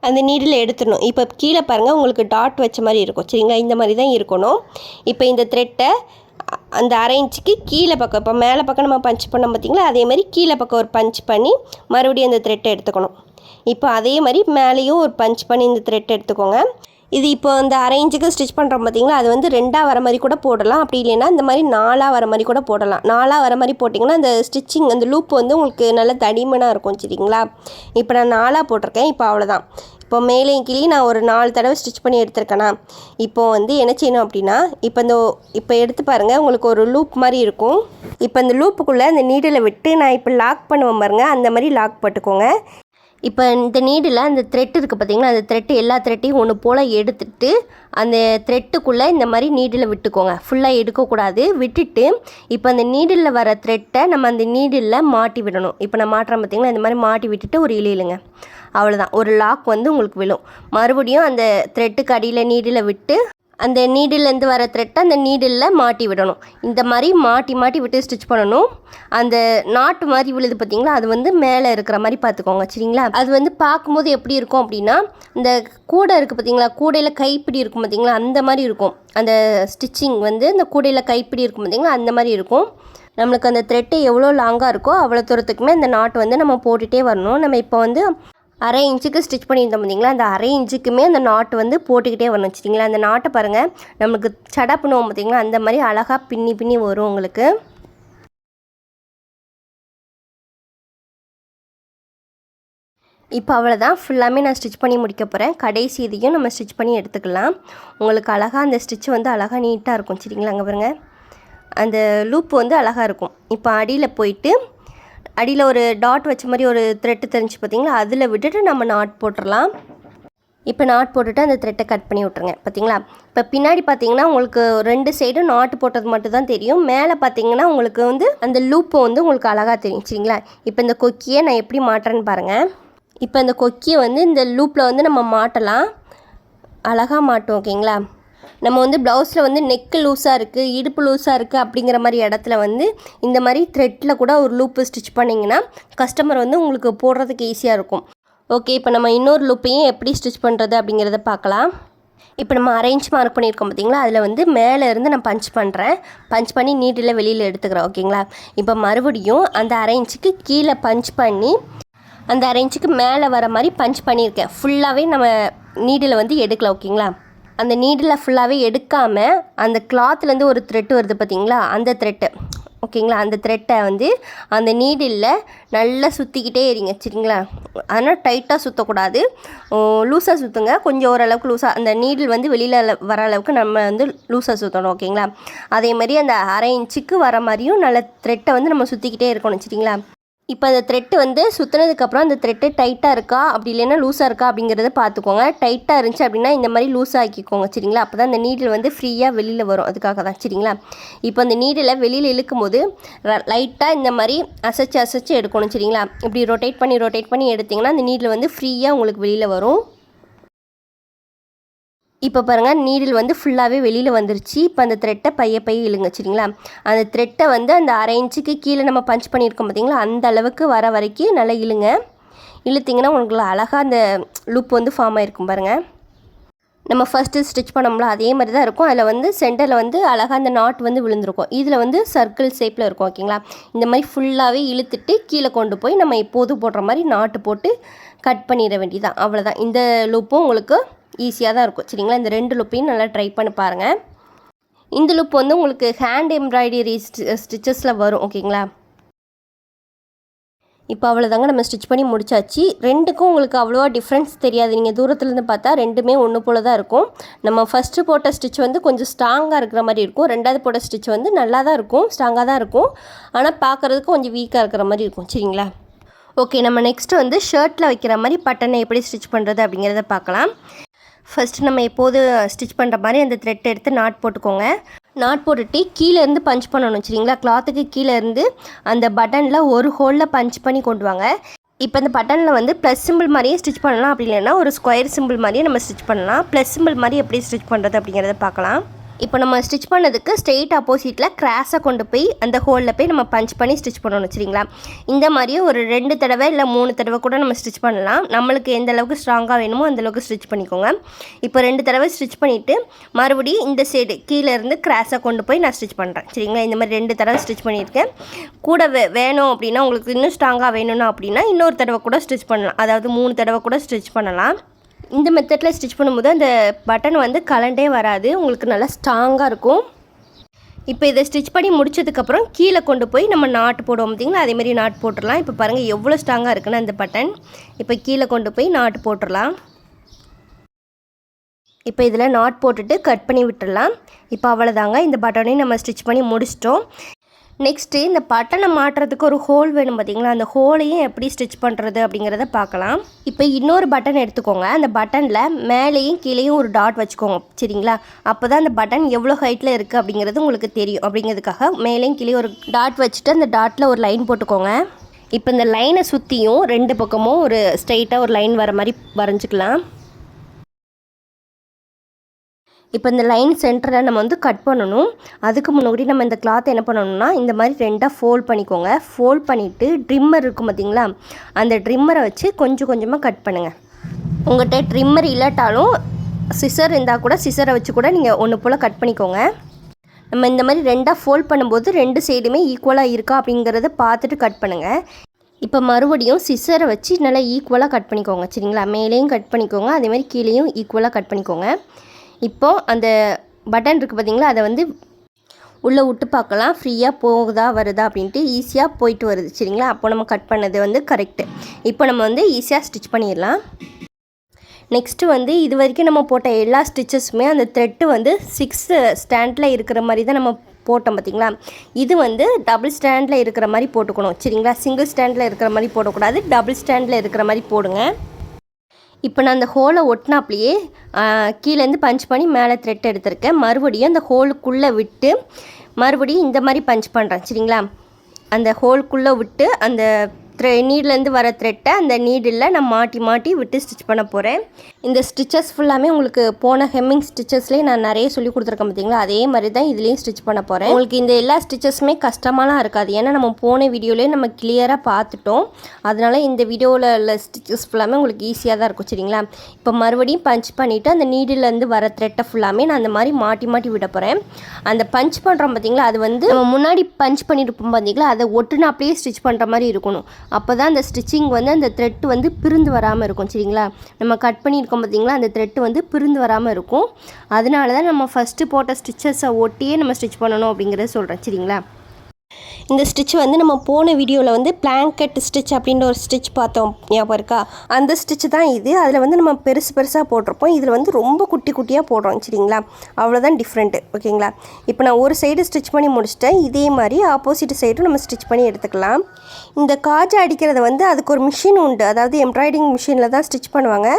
அந்த நீடில் எடுத்துடணும். இப்போ கீழே பாருங்கள் உங்களுக்கு டாட் வச்ச மாதிரி இருக்கும் சரிங்களா, இந்த மாதிரி தான் இருக்கணும். இப்போ இந்த த்ரெட்டை அந்த 1/2 இன்ச்சுக்கு கீழே பக்கம், இப்போ மேலே பக்கம் நம்ம பஞ்ச் பண்ணோம் பார்த்திங்களா, அதேமாதிரி கீழே பக்கம் ஒரு பஞ்ச் பண்ணி மறுபடியும் அந்த த்ரெட்டை எடுத்துக்கணும். இப்போ அதே மாதிரி மேலேயும் ஒரு பஞ்ச் பண்ணி இந்த த்ரெட்டை எடுத்துக்கோங்க. இது இப்போ அந்த 1/2 இன்ச்சுக்கு ஸ்டிச் பண்ணுறோம் பார்த்திங்களா, அது வந்து 2ஆக வர மாதிரி கூட போடலாம், அப்படி இல்லைன்னா இந்த மாதிரி 4ஆக வர மாதிரி கூட போடலாம். 4ஆக வர மாதிரி போட்டிங்கன்னா அந்த ஸ்டிச்சிங் அந்த லூப் வந்து உங்களுக்கு நல்ல தடிமனாக இருக்கும் சரிங்களா. இப்போ நான் 4ஆக போட்டிருக்கேன். இப்போ அவ்வளோதான். இப்போ மேலேயும் கீழே நான் ஒரு 4 தடவை ஸ்டிச் பண்ணி எடுத்துருக்கேனா. இப்போது வந்து என்ன செய்யணும் அப்படின்னா, இப்போ எடுத்து பாருங்கள், உங்களுக்கு ஒரு லூப் மாதிரி இருக்கும். இப்போ இந்த லூப்புக்குள்ளே அந்த நீடில் விட்டு நான் இப்போ லாக் பண்ணுவேன் பாருங்கள், அந்த மாதிரி லாக் போட்டுக்கோங்க. இப்போ இந்த நீடில் அந்த த்ரெட் இருக்குது பார்த்திங்களா, அந்த த்ரெட்டு எல்லா த்ரெட்டையும் ஒன்று போல் எடுத்துட்டு அந்த த்ரெட்டுக்குள்ளே இந்த மாதிரி நீடில் விட்டுக்கோங்க. ஃபுல்லாக எடுக்கக்கூடாது, விட்டுட்டு இப்போ அந்த நீடில் வர த்ரெட்டை நம்ம அந்த நீடில் மாட்டி விடணும். இப்போ நான் மாட்டுறேன் பார்த்திங்களா, இந்த மாதிரி மாட்டி விட்டுட்டு ஒரு இழுங்க, அவ்வளோதான். ஒரு லாக் வந்து உங்களுக்கு விழும். மறுபடியும் அந்த த்ரெட்டுக்கு அடியில் நீடில் விட்டு அந்த நீடிலேருந்து வர த்ரெட்டை அந்த நீடில் மாட்டி விடணும். இந்த மாதிரி மாட்டி மாட்டி விட்டு ஸ்டிச் பண்ணணும். அந்த நாட்டு மாதிரி விழுது பார்த்திங்களா, அது வந்து மேலே இருக்கிற மாதிரி பார்த்துக்கோங்க சரிங்களா. அது வந்து பார்க்கும்போது எப்படி இருக்கும் அப்படின்னா, இந்த கூடை இருக்குது பார்த்திங்களா, கூடையில் கைப்பிடி இருக்கும் பார்த்திங்களா, அந்த மாதிரி இருக்கும். அந்த ஸ்டிச்சிங் வந்து இந்த கூடையில் கைப்பிடி இருக்கும் பார்த்திங்களா, அந்த மாதிரி இருக்கும். நம்மளுக்கு அந்த த்ரெட்டு எவ்வளோ லாங்காக இருக்கோ அவ்வளோ தூரத்துக்குமே அந்த நாட்டு வந்து நம்ம போட்டுகிட்டே வரணும். நம்ம இப்போ வந்து 1/2 இன்ச்சுக்கு ஸ்டிச் பண்ணியிருந்தோம் பார்த்திங்களா, அந்த 1/2 இன்ச்சுக்குமே அந்த நாட்டு வந்து போட்டுக்கிட்டே வரணும் வச்சுட்டிங்களா. அந்த நாட்டை பாருங்கள், நம்மளுக்கு சடா பண்ணுவோம் பார்த்திங்களா, அந்த மாதிரி அழகாக பின்னி பின்னி வரும் உங்களுக்கு. இப்போ அவ்வளோதான், ஃபுல்லாமே நான் ஸ்டிச் பண்ணி முடிக்க போகிறேன். கடைசி இதையும் நம்ம ஸ்டிச் பண்ணி எடுத்துக்கலாம். உங்களுக்கு அழகாக அந்த ஸ்டிச் வந்து அழகாக நீட்டாக இருக்கும். சரிங்களா, அங்கே பாருங்கள், அந்த லூப் வந்து அழகாக இருக்கும். இப்போ அடியில் போயிட்டு அடியில் ஒரு டாட் வச்ச மாதிரி ஒரு த்ரெட்டு தெரிஞ்சு பார்த்தீங்களா, அதில் விட்டுட்டு நம்ம நாட் போட்டுடலாம். இப்போ நாட் போட்டுட்டு அந்த த்ரெட்டை கட் பண்ணி விட்ருங்க. பார்த்தீங்களா, இப்போ பின்னாடி பார்த்தீங்கன்னா உங்களுக்கு 2 சைடும் நாட்டு போட்டது மட்டும் தான் தெரியும். மேலே பார்த்தீங்கன்னா உங்களுக்கு வந்து அந்த லூப்பை வந்து உங்களுக்கு அழகாக தெரியும். சரிங்களா, இப்போ இந்த கொக்கியை நான் எப்படி மாட்டுறேன்னு பாருங்கள். இப்போ இந்த கொக்கியை வந்து இந்த லூப்பில் வந்து நம்ம மாட்டலாம், அழகாக மாட்டோம். ஓகேங்களா, நம்ம வந்து ப்ளவுஸில் வந்து நெக்கு லூஸாக இருக்குது, இடுப்பு லூஸாக இருக்குது அப்படிங்கிற மாதிரி இடத்துல வந்து இந்த மாதிரி த்ரெட்டில் கூட ஒரு லூப்பு ஸ்டிச் பண்ணிங்கன்னா கஸ்டமர் வந்து உங்களுக்கு போடுறதுக்கு ஈஸியாக இருக்கும். ஓகே, இப்போ நம்ம இன்னொரு லூப்பையும் எப்படி ஸ்டிச் பண்ணுறது அப்படிங்கிறத பார்க்கலாம். இப்போ நம்ம அரேஞ்ச் மார்க் பண்ணியிருக்கோம் பார்த்தீங்களா, அதில் வந்து மேலே இருந்து நான் பஞ்ச் பண்ணுறேன். பஞ்ச் பண்ணி நீட்டில் வெளியில் எடுத்துக்கிறேன். ஓகேங்களா, இப்போ மறுபடியும் அந்த அரேஞ்சுக்கு கீழே பஞ்ச் பண்ணி அந்த அரேஞ்சுக்கு மேலே வர மாதிரி பஞ்ச் பண்ணியிருக்கேன். ஃபுல்லாகவே நம்ம நீடில் வந்து எடுக்கலாம். ஓகேங்களா, அந்த நீடில் ஃபுல்லாகவே எடுக்காமல் அந்த கிளாத்துலேருந்து ஒரு த்ரெட்டு வருது பார்த்தீங்களா, அந்த த்ரெட்டு. ஓகேங்களா, அந்த த்ரெட்டை வந்து அந்த நீடில் நல்லா சுற்றிக்கிட்டே இருங்க. சரிங்களா, அதனால் டைட்டாக சுற்றக்கூடாது, லூஸாக சுற்றுங்க. கொஞ்சம் ஓரளவுக்கு லூஸாக அந்த நீடில் வந்து வெளியில் வர அளவுக்கு நம்ம வந்து லூஸாக சுற்றணும். ஓகேங்களா, அதேமாதிரி அந்த 1/2 இன்ச்சுக்கு வர மாதிரியும் நல்ல த்ரெட்டை வந்து நம்ம சுற்றிக்கிட்டே இருக்கணும். சரிங்களா, இப்போ அந்த த்ரெட்டு வந்து சுற்றுனதுக்கப்புறம் அந்த த்ரெட்டு டைட்டாக இருக்கா அப்படி இல்லைன்னா லூஸாக இருக்கா அப்படிங்கிறத பார்த்துக்கோங்க. டைட்டாக இருந்துச்சு அப்படின்னா இந்த மாதிரி லூஸாக ஆக்கிக்கோங்க. சரிங்களா, அப்போ தான் அந்த நீடில் வந்து ஃப்ரீயாக வெளியில் வரும், அதுக்காக தான். சரிங்களா, இப்போ அந்த நீடில் வெளியில் இழுக்கும் போது லைட்டாக இந்த மாதிரி அசைச்சு எடுக்கணும். சரிங்களா, இப்படி ரொட்டேட் பண்ணி எடுத்திங்கன்னா அந்த நீடில் வந்து ஃப்ரீயாக உங்களுக்கு வெளியில் வரும். இப்போ பாருங்கள், நீடில் வந்து ஃபுல்லாகவே வெளியில் வந்துருச்சு. இப்போ அந்த த்ரெட்டை பைய இழுங்க. சரிங்களா, அந்த த்ரெட்டை வந்து அந்த 1/2 இன்ச்சுக்கு கீழே நம்ம பஞ்ச் பண்ணியிருக்கோம் பார்த்தீங்களா, அந்த அளவுக்கு வர வரைக்கும் நல்லா இழுங்க. இழுத்திங்கன்னா உங்களுக்கு அழகாக அந்த லூப் வந்து ஃபார்ம் ஆகிருக்கும். பாருங்கள், நம்ம ஃபஸ்ட்டு ஸ்டிச் பண்ணோம்ல அதே மாதிரி தான் இருக்கும். அதில் வந்து சென்டரில் வந்து அழகாக அந்த நாட் வந்து விழுந்திருக்கும். இதில் வந்து சர்க்கிள் ஷேப்பில் இருக்கும். ஓகேங்களா, இந்த மாதிரி ஃபுல்லாகவே இழுத்துட்டு கீழே கொண்டு போய் நம்ம எப்போதும் போடுற மாதிரி நாட்டு போட்டு கட் பண்ணிட வேண்டியதான். அவ்வளோதான். இந்த லூப்பும் உங்களுக்கு ஈஸியாக தான் இருக்கும். சரிங்களா, இந்த 2 லூப்பையும் நல்லா ட்ரை பண்ணி பாருங்கள். இந்த லூப் வந்து உங்களுக்கு ஹேண்ட் எம்ப்ராய்டரி ஸ்டிச்சஸில் வரும். ஓகேங்களா, இப்போ அவ்வளோதாங்க, நம்ம ஸ்டிச் பண்ணி முடிச்சாச்சு. 2க்கும் உங்களுக்கு அவ்வளோவா டிஃப்ரென்ஸ் தெரியாது. நீங்கள் தூரத்துலேருந்து பார்த்தா 2மே ஒன்று போல் தான் இருக்கும். நம்ம ஃபஸ்ட்டு போட்ட ஸ்டிச் வந்து கொஞ்சம் ஸ்ட்ராங்காக இருக்கிற மாதிரி இருக்கும். 2வது போட்ட ஸ்டிச் வந்து நல்லா தான் இருக்கும், ஸ்ட்ராங்காக தான் இருக்கும். ஆனால் பார்க்குறதுக்கு கொஞ்சம் வீக்காக இருக்கிற மாதிரி இருக்கும். சரிங்களா, ஓகே, நம்ம நெக்ஸ்ட்டு வந்து ஷர்ட்டில் வைக்கிற மாதிரி பட்டனை எப்படி ஸ்டிச் பண்ணுறது அப்படிங்கிறத பார்க்கலாம். ஃபஸ்ட்டு நம்ம எப்போது ஸ்டிச் பண்ணுற மாதிரி அந்த த்ரெட் எடுத்து நாட் போட்டுக்கோங்க. நாட் போட்டுட்டு கீழேருந்து பஞ்ச் பண்ணணும். சரிங்களா, கிளாத்துக்கு கீழேருந்து அந்த பட்டனில் ஒரு ஹோலில் பஞ்ச் பண்ணி கொண்டு வாங்க. இப்போ இந்த பட்டனில் வந்து ப்ளஸ் சிம்பிள் மாதிரியே ஸ்டிச் பண்ணலாம், அப்படி இல்லைன்னா ஒரு ஸ்கொயர் சிம்பிள் மாதிரியே நம்ம ஸ்டிச் பண்ணலாம். ப்ளஸ் சிம்பிள் மாதிரி எப்படி ஸ்டிச் பண்ணுறது அப்படிங்கிறத பார்க்கலாம். இப்போ நம்ம ஸ்டிச் பண்ணதுக்கு ஸ்ட்ரெயிட் ஆப்போசிட்டில் கிராஸாக கொண்டு போய் அந்த ஹோலில் போய் நம்ம பஞ்ச் பண்ணி ஸ்டிச் பண்ணணும். சரிங்களா, இந்த மாதிரியே ஒரு 2 தடவை இல்லை 3 தடவை கூட நம்ம ஸ்டிச் பண்ணலாம். நம்மளுக்கு எந்த அளவுக்கு ஸ்ட்ராங்காக வேணுமோ அந்தளவுக்கு ஸ்டிச் பண்ணிக்கோங்க. இப்போ 2 தடவை ஸ்டிச் பண்ணிவிட்டு மறுபடியும் இந்த சைடு கீழேருந்து கிராஸாக கொண்டு போய் நான் ஸ்டிச் பண்ணுறேன். சரிங்களா, இந்த மாதிரி 2 தடவை ஸ்டிச் பண்ணியிருக்கேன். கூட வேணும் அப்படின்னா, உங்களுக்கு இன்னும் ஸ்ட்ராங்காக வேணும்னா அப்படின்னா இன்னொரு தடவை கூட ஸ்டிச் பண்ணலாம், அதாவது 3 தடவை கூட ஸ்டிச் பண்ணலாம். இந்த மெத்தடில் ஸ்டிச் பண்ணும்போது அந்த பட்டன் வந்து கலண்டே வராது, உங்களுக்கு நல்லா ஸ்ட்ராங்காக இருக்கும். இப்போ இதை ஸ்டிச் பண்ணி முடிச்சதுக்கப்புறம் கீழே கொண்டு போய் நம்ம நாட்டு போடுவோம் பார்த்திங்களா, அதேமாதிரி நாட்டு போட்டுடலாம். இப்போ பாருங்கள் எவ்வளோ ஸ்ட்ராங்காக இருக்குன்னு அந்த பட்டன். இப்போ கீழே கொண்டு போய் நாட்டு போட்டுடலாம். இப்போ இதில் நாட் போட்டுட்டு கட் பண்ணி விட்டுடலாம். இப்போ அவ்வளோதாங்க, இந்த பட்டனையும் நம்ம ஸ்டிச் பண்ணி முடிச்சிட்டோம். நெக்ஸ்ட்டு இந்த பட்டனை மாட்டுறதுக்கு ஒரு ஹோல் வேணும் பார்த்தீங்களா, அந்த ஹோலையும் எப்படி ஸ்டிச் பண்ணுறது அப்படிங்கிறத பார்க்கலாம். இப்போ இன்னொரு பட்டன் எடுத்துக்கோங்க. அந்த பட்டனில் மேலேயும் கீழேயும் ஒரு டாட் வச்சுக்கோங்க. சரிங்களா, அப்போ தான் அந்த பட்டன் எவ்வளோ ஹைட்டில் இருக்குது அப்படிங்கிறது உங்களுக்கு தெரியும். அப்படிங்கிறதுக்காக மேலேயும் கீழேயும் ஒரு டாட் வச்சுட்டு அந்த டாட்டில் ஒரு லைன் போட்டுக்கோங்க. இப்போ இந்த லைனை சுற்றியும் 2 பக்கமும் ஒரு ஸ்ட்ரெயிட்டாக ஒரு லைன் வர மாதிரி வரைஞ்சிக்கலாம். இப்போ இந்த லைன் சென்டரில் நம்ம வந்து கட் பண்ணணும். அதுக்கு முன்னாடி நம்ம இந்த கிளாத்தை என்ன பண்ணணும்னா இந்த மாதிரி 2ஆக ஃபோல்ட் பண்ணிக்கோங்க. ஃபோல்ட் பண்ணிவிட்டு ட்ரிம்மர் இருக்கும் பார்த்திங்களா, அந்த ட்ரிம்மரை வச்சு கொஞ்சம் கொஞ்சமாக கட் பண்ணுங்கள். உங்கள்கிட்ட ட்ரிம்மர் இல்லாட்டாலும் சிசர் இருந்தால் கூட சிசரை வச்சு கூட நீங்கள் ஒன்று போல் கட் பண்ணிக்கோங்க. நம்ம இந்த மாதிரி 2ஆக ஃபோல்ட் பண்ணும்போது 2 சைடுமே ஈக்குவலாக இருக்கா அப்படிங்கிறத பார்த்துட்டு கட் பண்ணுங்கள். இப்போ மறுபடியும் சிசரை வச்சு நல்லா ஈக்குவலாக கட் பண்ணிக்கோங்க. சரிங்களா, மேலேயும் கட் பண்ணிக்கோங்க, அதேமாதிரி கீழேயும் ஈக்குவலாக கட் பண்ணிக்கோங்க. இப்போது அந்த பட்டன் இருக்குது பார்த்திங்களா, அதை வந்து உள்ளே விட்டு பார்க்கலாம் ஃப்ரீயாக போகுதா வருதா அப்படின்ட்டு ஈஸியாக போயிட்டு வருது சரிங்களா. அப்போ நம்ம கட் பண்ணது வந்து கரெக்டு. இப்போ நம்ம வந்து ஈஸியாக ஸ்டிச் பண்ணிடலாம். நெக்ஸ்ட்டு வந்து இது வரைக்கும் நம்ம போட்ட எல்லா ஸ்டிச்சஸுமே அந்த த்ரெட்டு வந்து 6 ஸ்டாண்டில் இருக்கிற மாதிரி தான் நம்ம போட்டோம் பார்த்திங்களா. இது வந்து டபுள் ஸ்டாண்டில் இருக்கிற மாதிரி போட்டுக்கணும் சரிங்களா. சிங்கிள் ஸ்டாண்டில் இருக்கிற மாதிரி போடக்கூடாது, டபுள் ஸ்டாண்டில் இருக்கிற மாதிரி போடுங்க. இப்போ நான் அந்த ஹோலை ஒட்டினாப்லேயே கீழேருந்து பஞ்ச் பண்ணி மேலே த்ரெட் எடுத்திருக்கேன். மறுபடியும் அந்த ஹோலுக்குள்ளே விட்டு மறுபடியும் இந்த மாதிரி பஞ்ச் பண்ணுறேன் சரிங்களா. அந்த ஹோலுக்குள்ளே விட்டு அந்த நீட்லேருந்து வர த்ரெட்டை அந்த நீடில் நான் மாட்டி மாட்டி விட்டு ஸ்டிச் பண்ண போகிறேன். இந்த ஸ்டிச்சஸ் ஃபுல்லாமே உங்களுக்கு போன ஹெம்மிங் ஸ்டிச்சஸ்லேயே நான் நிறைய சொல்லி கொடுத்துருக்கேன் பார்த்தீங்களா. அதே மாதிரி தான் இதுலேயும் ஸ்டிச் பண்ண போகிறேன். உங்களுக்கு இந்த எல்லா ஸ்டிச்சஸுமே கஷ்டமாலாம் இருக்காது, ஏன்னா நம்ம போன வீடியோலேயே நம்ம கிளியராக பார்த்துட்டோம். அதனால் இந்த வீடியோவில் உள்ள ஸ்டிச்சஸ் ஃபுல்லாமே உங்களுக்கு ஈஸியாக தான் இருக்கும் சரிங்களா. இப்போ மறுபடியும் பஞ்ச் பண்ணிவிட்டு அந்த நீடிலேருந்து வர த்ரெட்டை ஃபுல்லாமே நான் அந்த மாதிரி மாட்டி மாட்டி விட போகிறேன். அந்த பஞ்ச் பண்ணுறோம் பார்த்தீங்களா, அது வந்து நம்ம முன்னாடி பஞ்ச் பண்ணியிருப்போம் பார்த்தீங்களா, அதை ஒட்டுனாப்லேயே ஸ்டிச் பண்ணுற மாதிரி இருக்கணும். அப்போ தான் அந்த ஸ்டிச்சிங் வந்து அந்த த்ரெட்டு வந்து பிரிந்து வராமல் இருக்கும் சரிங்களா. நம்ம கட் பண்ணியிருக்கோம் பார்த்தீங்களா, அந்த த்ரெட்டு வந்து பிரிந்து வராமல் இருக்கும். அதனால தான் நம்ம ஃபஸ்ட்டு போட்ட ஸ்டிச்சஸை ஒட்டியே நம்ம ஸ்டிச் பண்ணணும் அப்படிங்கிறத சொல்கிறேன் சரிங்களா. இந்த ஸ்டிச் வந்து நம்ம போன வீடியோவில் வந்து பிளாங்கெட் ஸ்டிச் அப்படின்ற ஒரு ஸ்டிச் பார்த்தோம், ஞாபகம் இருக்கா. அந்த ஸ்டிச் தான் இது. அதில் வந்து நம்ம பெருசு பெருசாக போட்டிருப்போம், இதில் வந்து ரொம்ப குட்டி குட்டியாக போடுறோம் சரிங்களா. அவ்வளோதான் டிஃப்ரெண்ட்டு ஓகேங்களா. இப்போ நான் ஒரு சைடு ஸ்டிச் பண்ணி முடிச்சிட்டேன். இதே மாதிரி ஆப்போசிட் சைடும் நம்ம ஸ்டிச் பண்ணி எடுத்துக்கலாம். இந்த காஜா அடிக்கிறத வந்து அதுக்கு ஒரு மிஷின் உண்டு, அதாவது எம்ப்ராய்டிங் மிஷினில் தான் ஸ்டிச் பண்ணுவாங்க.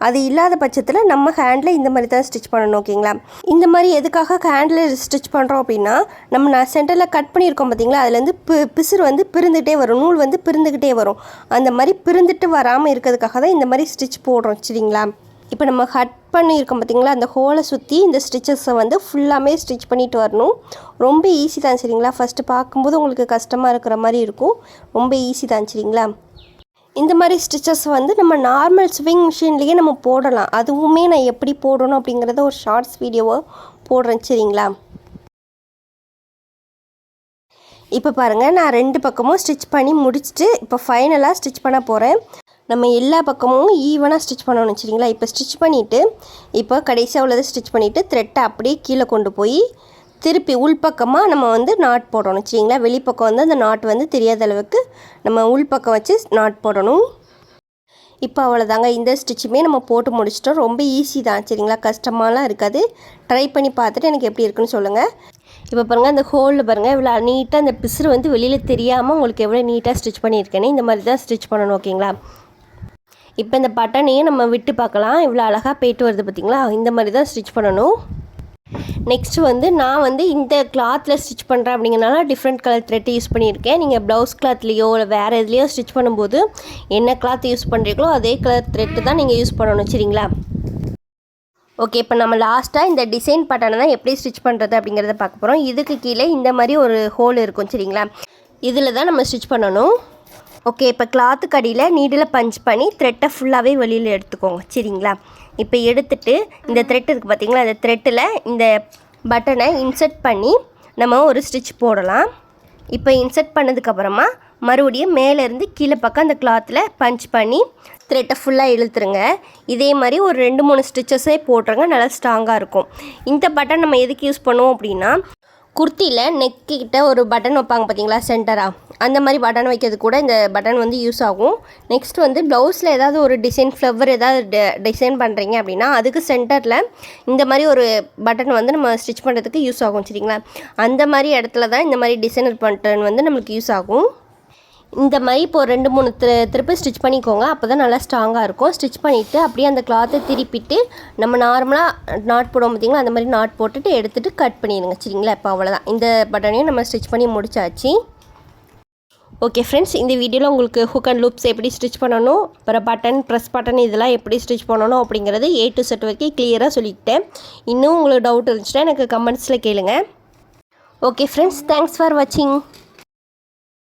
அது இல்லாத பட்சத்தில் நம்ம ஹேண்டில் இந்த மாதிரி தான் ஸ்டிச் பண்ணணும் ஓகேங்களா. இந்த மாதிரி எதுக்காக ஹேண்டில் ஸ்டிச் பண்ணுறோம் அப்படின்னா, நம்ம சென்டரில் கட் பண்ணியிருக்கோம் பார்த்தீங்களா, அதுலேருந்து பிசுறு வந்து பிரிந்துகிட்டே வரும், நூல் வந்து பிரிந்துக்கிட்டே வரும். அந்த மாதிரி பிரிந்துட்டு வராமல் இருக்கிறதுக்காக தான் இந்த மாதிரி ஸ்டிச் போடுறோம் சரிங்களா. இப்போ நம்ம கட் பண்ணியிருக்கோம் பார்த்தீங்களா, அந்த ஹோலை சுற்றி இந்த ஸ்டிச்சஸை வந்து ஃபுல்லாமே ஸ்டிச் பண்ணிட்டு வரணும். ரொம்ப ஈஸி தான் சரிங்களா. ஃபஸ்ட்டு பார்க்கும்போது உங்களுக்கு கஷ்டமாக இருக்கிற மாதிரி இருக்கும், ரொம்ப ஈஸி தான் சரிங்களா. இந்த மாதிரி ஸ்டிச்சஸ் வந்து நம்ம நார்மல் ஸ்விங் மிஷின்லேயே நம்ம போடலாம். அதுவுமே நான் எப்படி போடணும் அப்படிங்கிறத ஒரு ஷார்ட்ஸ் வீடியோவை போடுறேன் சரிங்களா. இப்போ பாருங்கள், நான் 2 பக்கமும் ஸ்டிச் பண்ணி முடிச்சுட்டு இப்போ ஃபைனலாக ஸ்டிச் பண்ண போகிறேன். நம்ம எல்லா பக்கமும் ஈவனாக ஸ்டிச் பண்ணணும் சரிங்களா. இப்போ ஸ்டிச் பண்ணிவிட்டு இப்போ கடைசியாக உள்ளதை ஸ்டிச் பண்ணிவிட்டு த்ரெட்டை அப்படியே கீழே கொண்டு போய் திருப்பி உள்பக்கமாக நம்ம வந்து நாட் போடணும் சரிங்களா. வெளிப்பக்கம் வந்து அந்த நாட் வந்து தெரியாத அளவுக்கு நம்ம உள்பக்கம் வச்சு நாட் போடணும். இப்போ அவ்வளோதாங்க, இந்த ஸ்டிச்சுமே நம்ம போட்டு முடிச்சிட்டோம். ரொம்ப ஈஸி தான் சரிங்களா, கஷ்டமாலாம் இருக்காது. ட்ரை பண்ணி பார்த்துட்டு எனக்கு எப்படி இருக்குன்னு சொல்லுங்கள். இப்போ பாருங்கள், அந்த ஹோலில் பாருங்கள் இவ்வளோ நீட்டாக அந்த பிசுறு வந்து வெளியில் தெரியாமல் உங்களுக்கு எவ்வளோ நீட்டாக ஸ்டிச் பண்ணியிருக்கேனே. இந்த மாதிரி தான் ஸ்டிச் பண்ணணும் ஓகேங்களா. இப்போ இந்த பட்டனையும் நம்ம விட்டு பார்க்கலாம், இவ்வளோ அழகாக போயிட்டு வருது பார்த்திங்களா. இந்த மாதிரி தான் ஸ்டிச் பண்ணணும். நெக்ஸ்ட்டு வந்து நான் வந்து இந்த கிளாத்தில் ஸ்டிச் பண்ணுறேன் அப்படிங்கிறனால டிஃப்ரெண்ட் கலர் த்ரெட்டு யூஸ் பண்ணியிருக்கேன். நீங்கள் ப்ளவுஸ் கிளாத்லேயோ இல்லை வேறு எதுலேயோ ஸ்டிச் பண்ணும்போது என்ன கிளாத் யூஸ் பண்ணுறீங்களோ அதே கலர் த்ரெட்டு தான் நீங்கள் யூஸ் பண்ணணும் சரிங்களா. ஓகே, இப்போ நம்ம லாஸ்ட்டாக இந்த டிசைன் பட்டனை தான் எப்படி ஸ்டிச் பண்ணுறது அப்படிங்கிறத பார்க்க போகிறோம். இதுக்கு கீழே இந்த மாதிரி ஒரு ஹோல் இருக்கும் சரிங்களா, இதில் தான் நம்ம ஸ்டிச் பண்ணணும். ஓகே, இப்போ கிளாத்துக்கு அடியில் நீடில் பஞ்ச் பண்ணி த்ரெட்டை ஃபுல்லாகவே வெளியில் எடுத்துக்கோங்க சரிங்களா. இப்போ எடுத்துகிட்டு இந்த த்ரெட் இருக்குது பார்த்தீங்களா, அந்த த்ரெட்டில் இந்த பட்டனை இன்சர்ட் பண்ணி நம்ம ஒரு ஸ்டிச் போடலாம். இப்போ இன்சர்ட் பண்ணதுக்கப்புறமா மறுபடியும் மேலேருந்து கீழே பக்கம் அந்த கிளாத்தில் பஞ்ச் பண்ணி த்ரெட்டை ஃபுல்லாக இழுத்துருங்க. இதே மாதிரி ஒரு 2-3 ஸ்டிச்சஸே போட்டுருங்க, நல்லா ஸ்ட்ராங்காக இருக்கும். இந்த பட்டன் நம்ம எதுக்கு யூஸ் பண்ணுவோம் அப்படின்னா, குர்த்தியில் நெக்கிட்ட ஒரு பட்டன் வைப்பாங்க பார்த்தீங்களா சென்டராக, அந்த மாதிரி பட்டன் வைக்கிறது கூட இந்த பட்டன் வந்து யூஸ் ஆகும். நெக்ஸ்ட் வந்து ப்ளவுஸில் ஏதாவது ஒரு டிசைன் ஃப்ளவர் ஏதாவது டிசைன் பண்ணுறீங்க அப்படின்னா அதுக்கு சென்டரில் இந்த மாதிரி ஒரு பட்டன் வந்து நம்ம ஸ்டிச் பண்ணுறதுக்கு யூஸ் ஆகும் சரிங்களா. அந்த மாதிரி இடத்துல தான் இந்த மாதிரி டிசைனர் பட்டன் வந்து நம்மளுக்கு யூஸ் ஆகும். இந்த மாதிரி இப்போ 2-3 திருப்பி ஸ்டிச் பண்ணிக்கோங்க, அப்போ தான் நல்லா ஸ்ட்ராங்காக இருக்கும். ஸ்டிச் பண்ணிவிட்டு அப்படியே அந்த கிளாத்தை திருப்பிட்டு நம்ம நார்மலாக நாட் போடுவோம் பார்த்திங்களா, அந்த மாதிரி நாட் போட்டுட்டு எடுத்துகிட்டு கட் பண்ணிடுங்க சரிங்களா. இப்போ அவ்வளோதான், இந்த பட்டனையும் நம்ம ஸ்டிச் பண்ணி முடிச்சாச்சு. ஓகே ஃப்ரெண்ட்ஸ், இந்த வீடியோவில் உங்களுக்கு ஹுக் அண்ட் லூப்ஸ் எப்படி ஸ்டிச் பண்ணணும், அப்புறம் பட்டன் ப்ரெஸ் பட்டன் இதெல்லாம் எப்படி ஸ்டிச் பண்ணணும் அப்படிங்கிறது A to Z வரைக்கும் கிளியராக சொல்லிக்கிட்டேன். இன்னும் உங்களுக்கு டவுட் இருந்துச்சுன்னா எனக்கு கமெண்ட்ஸில் கேளுங்க. ஓகே ஃப்ரெண்ட்ஸ், தேங்க்ஸ் ஃபார் வாட்சிங்.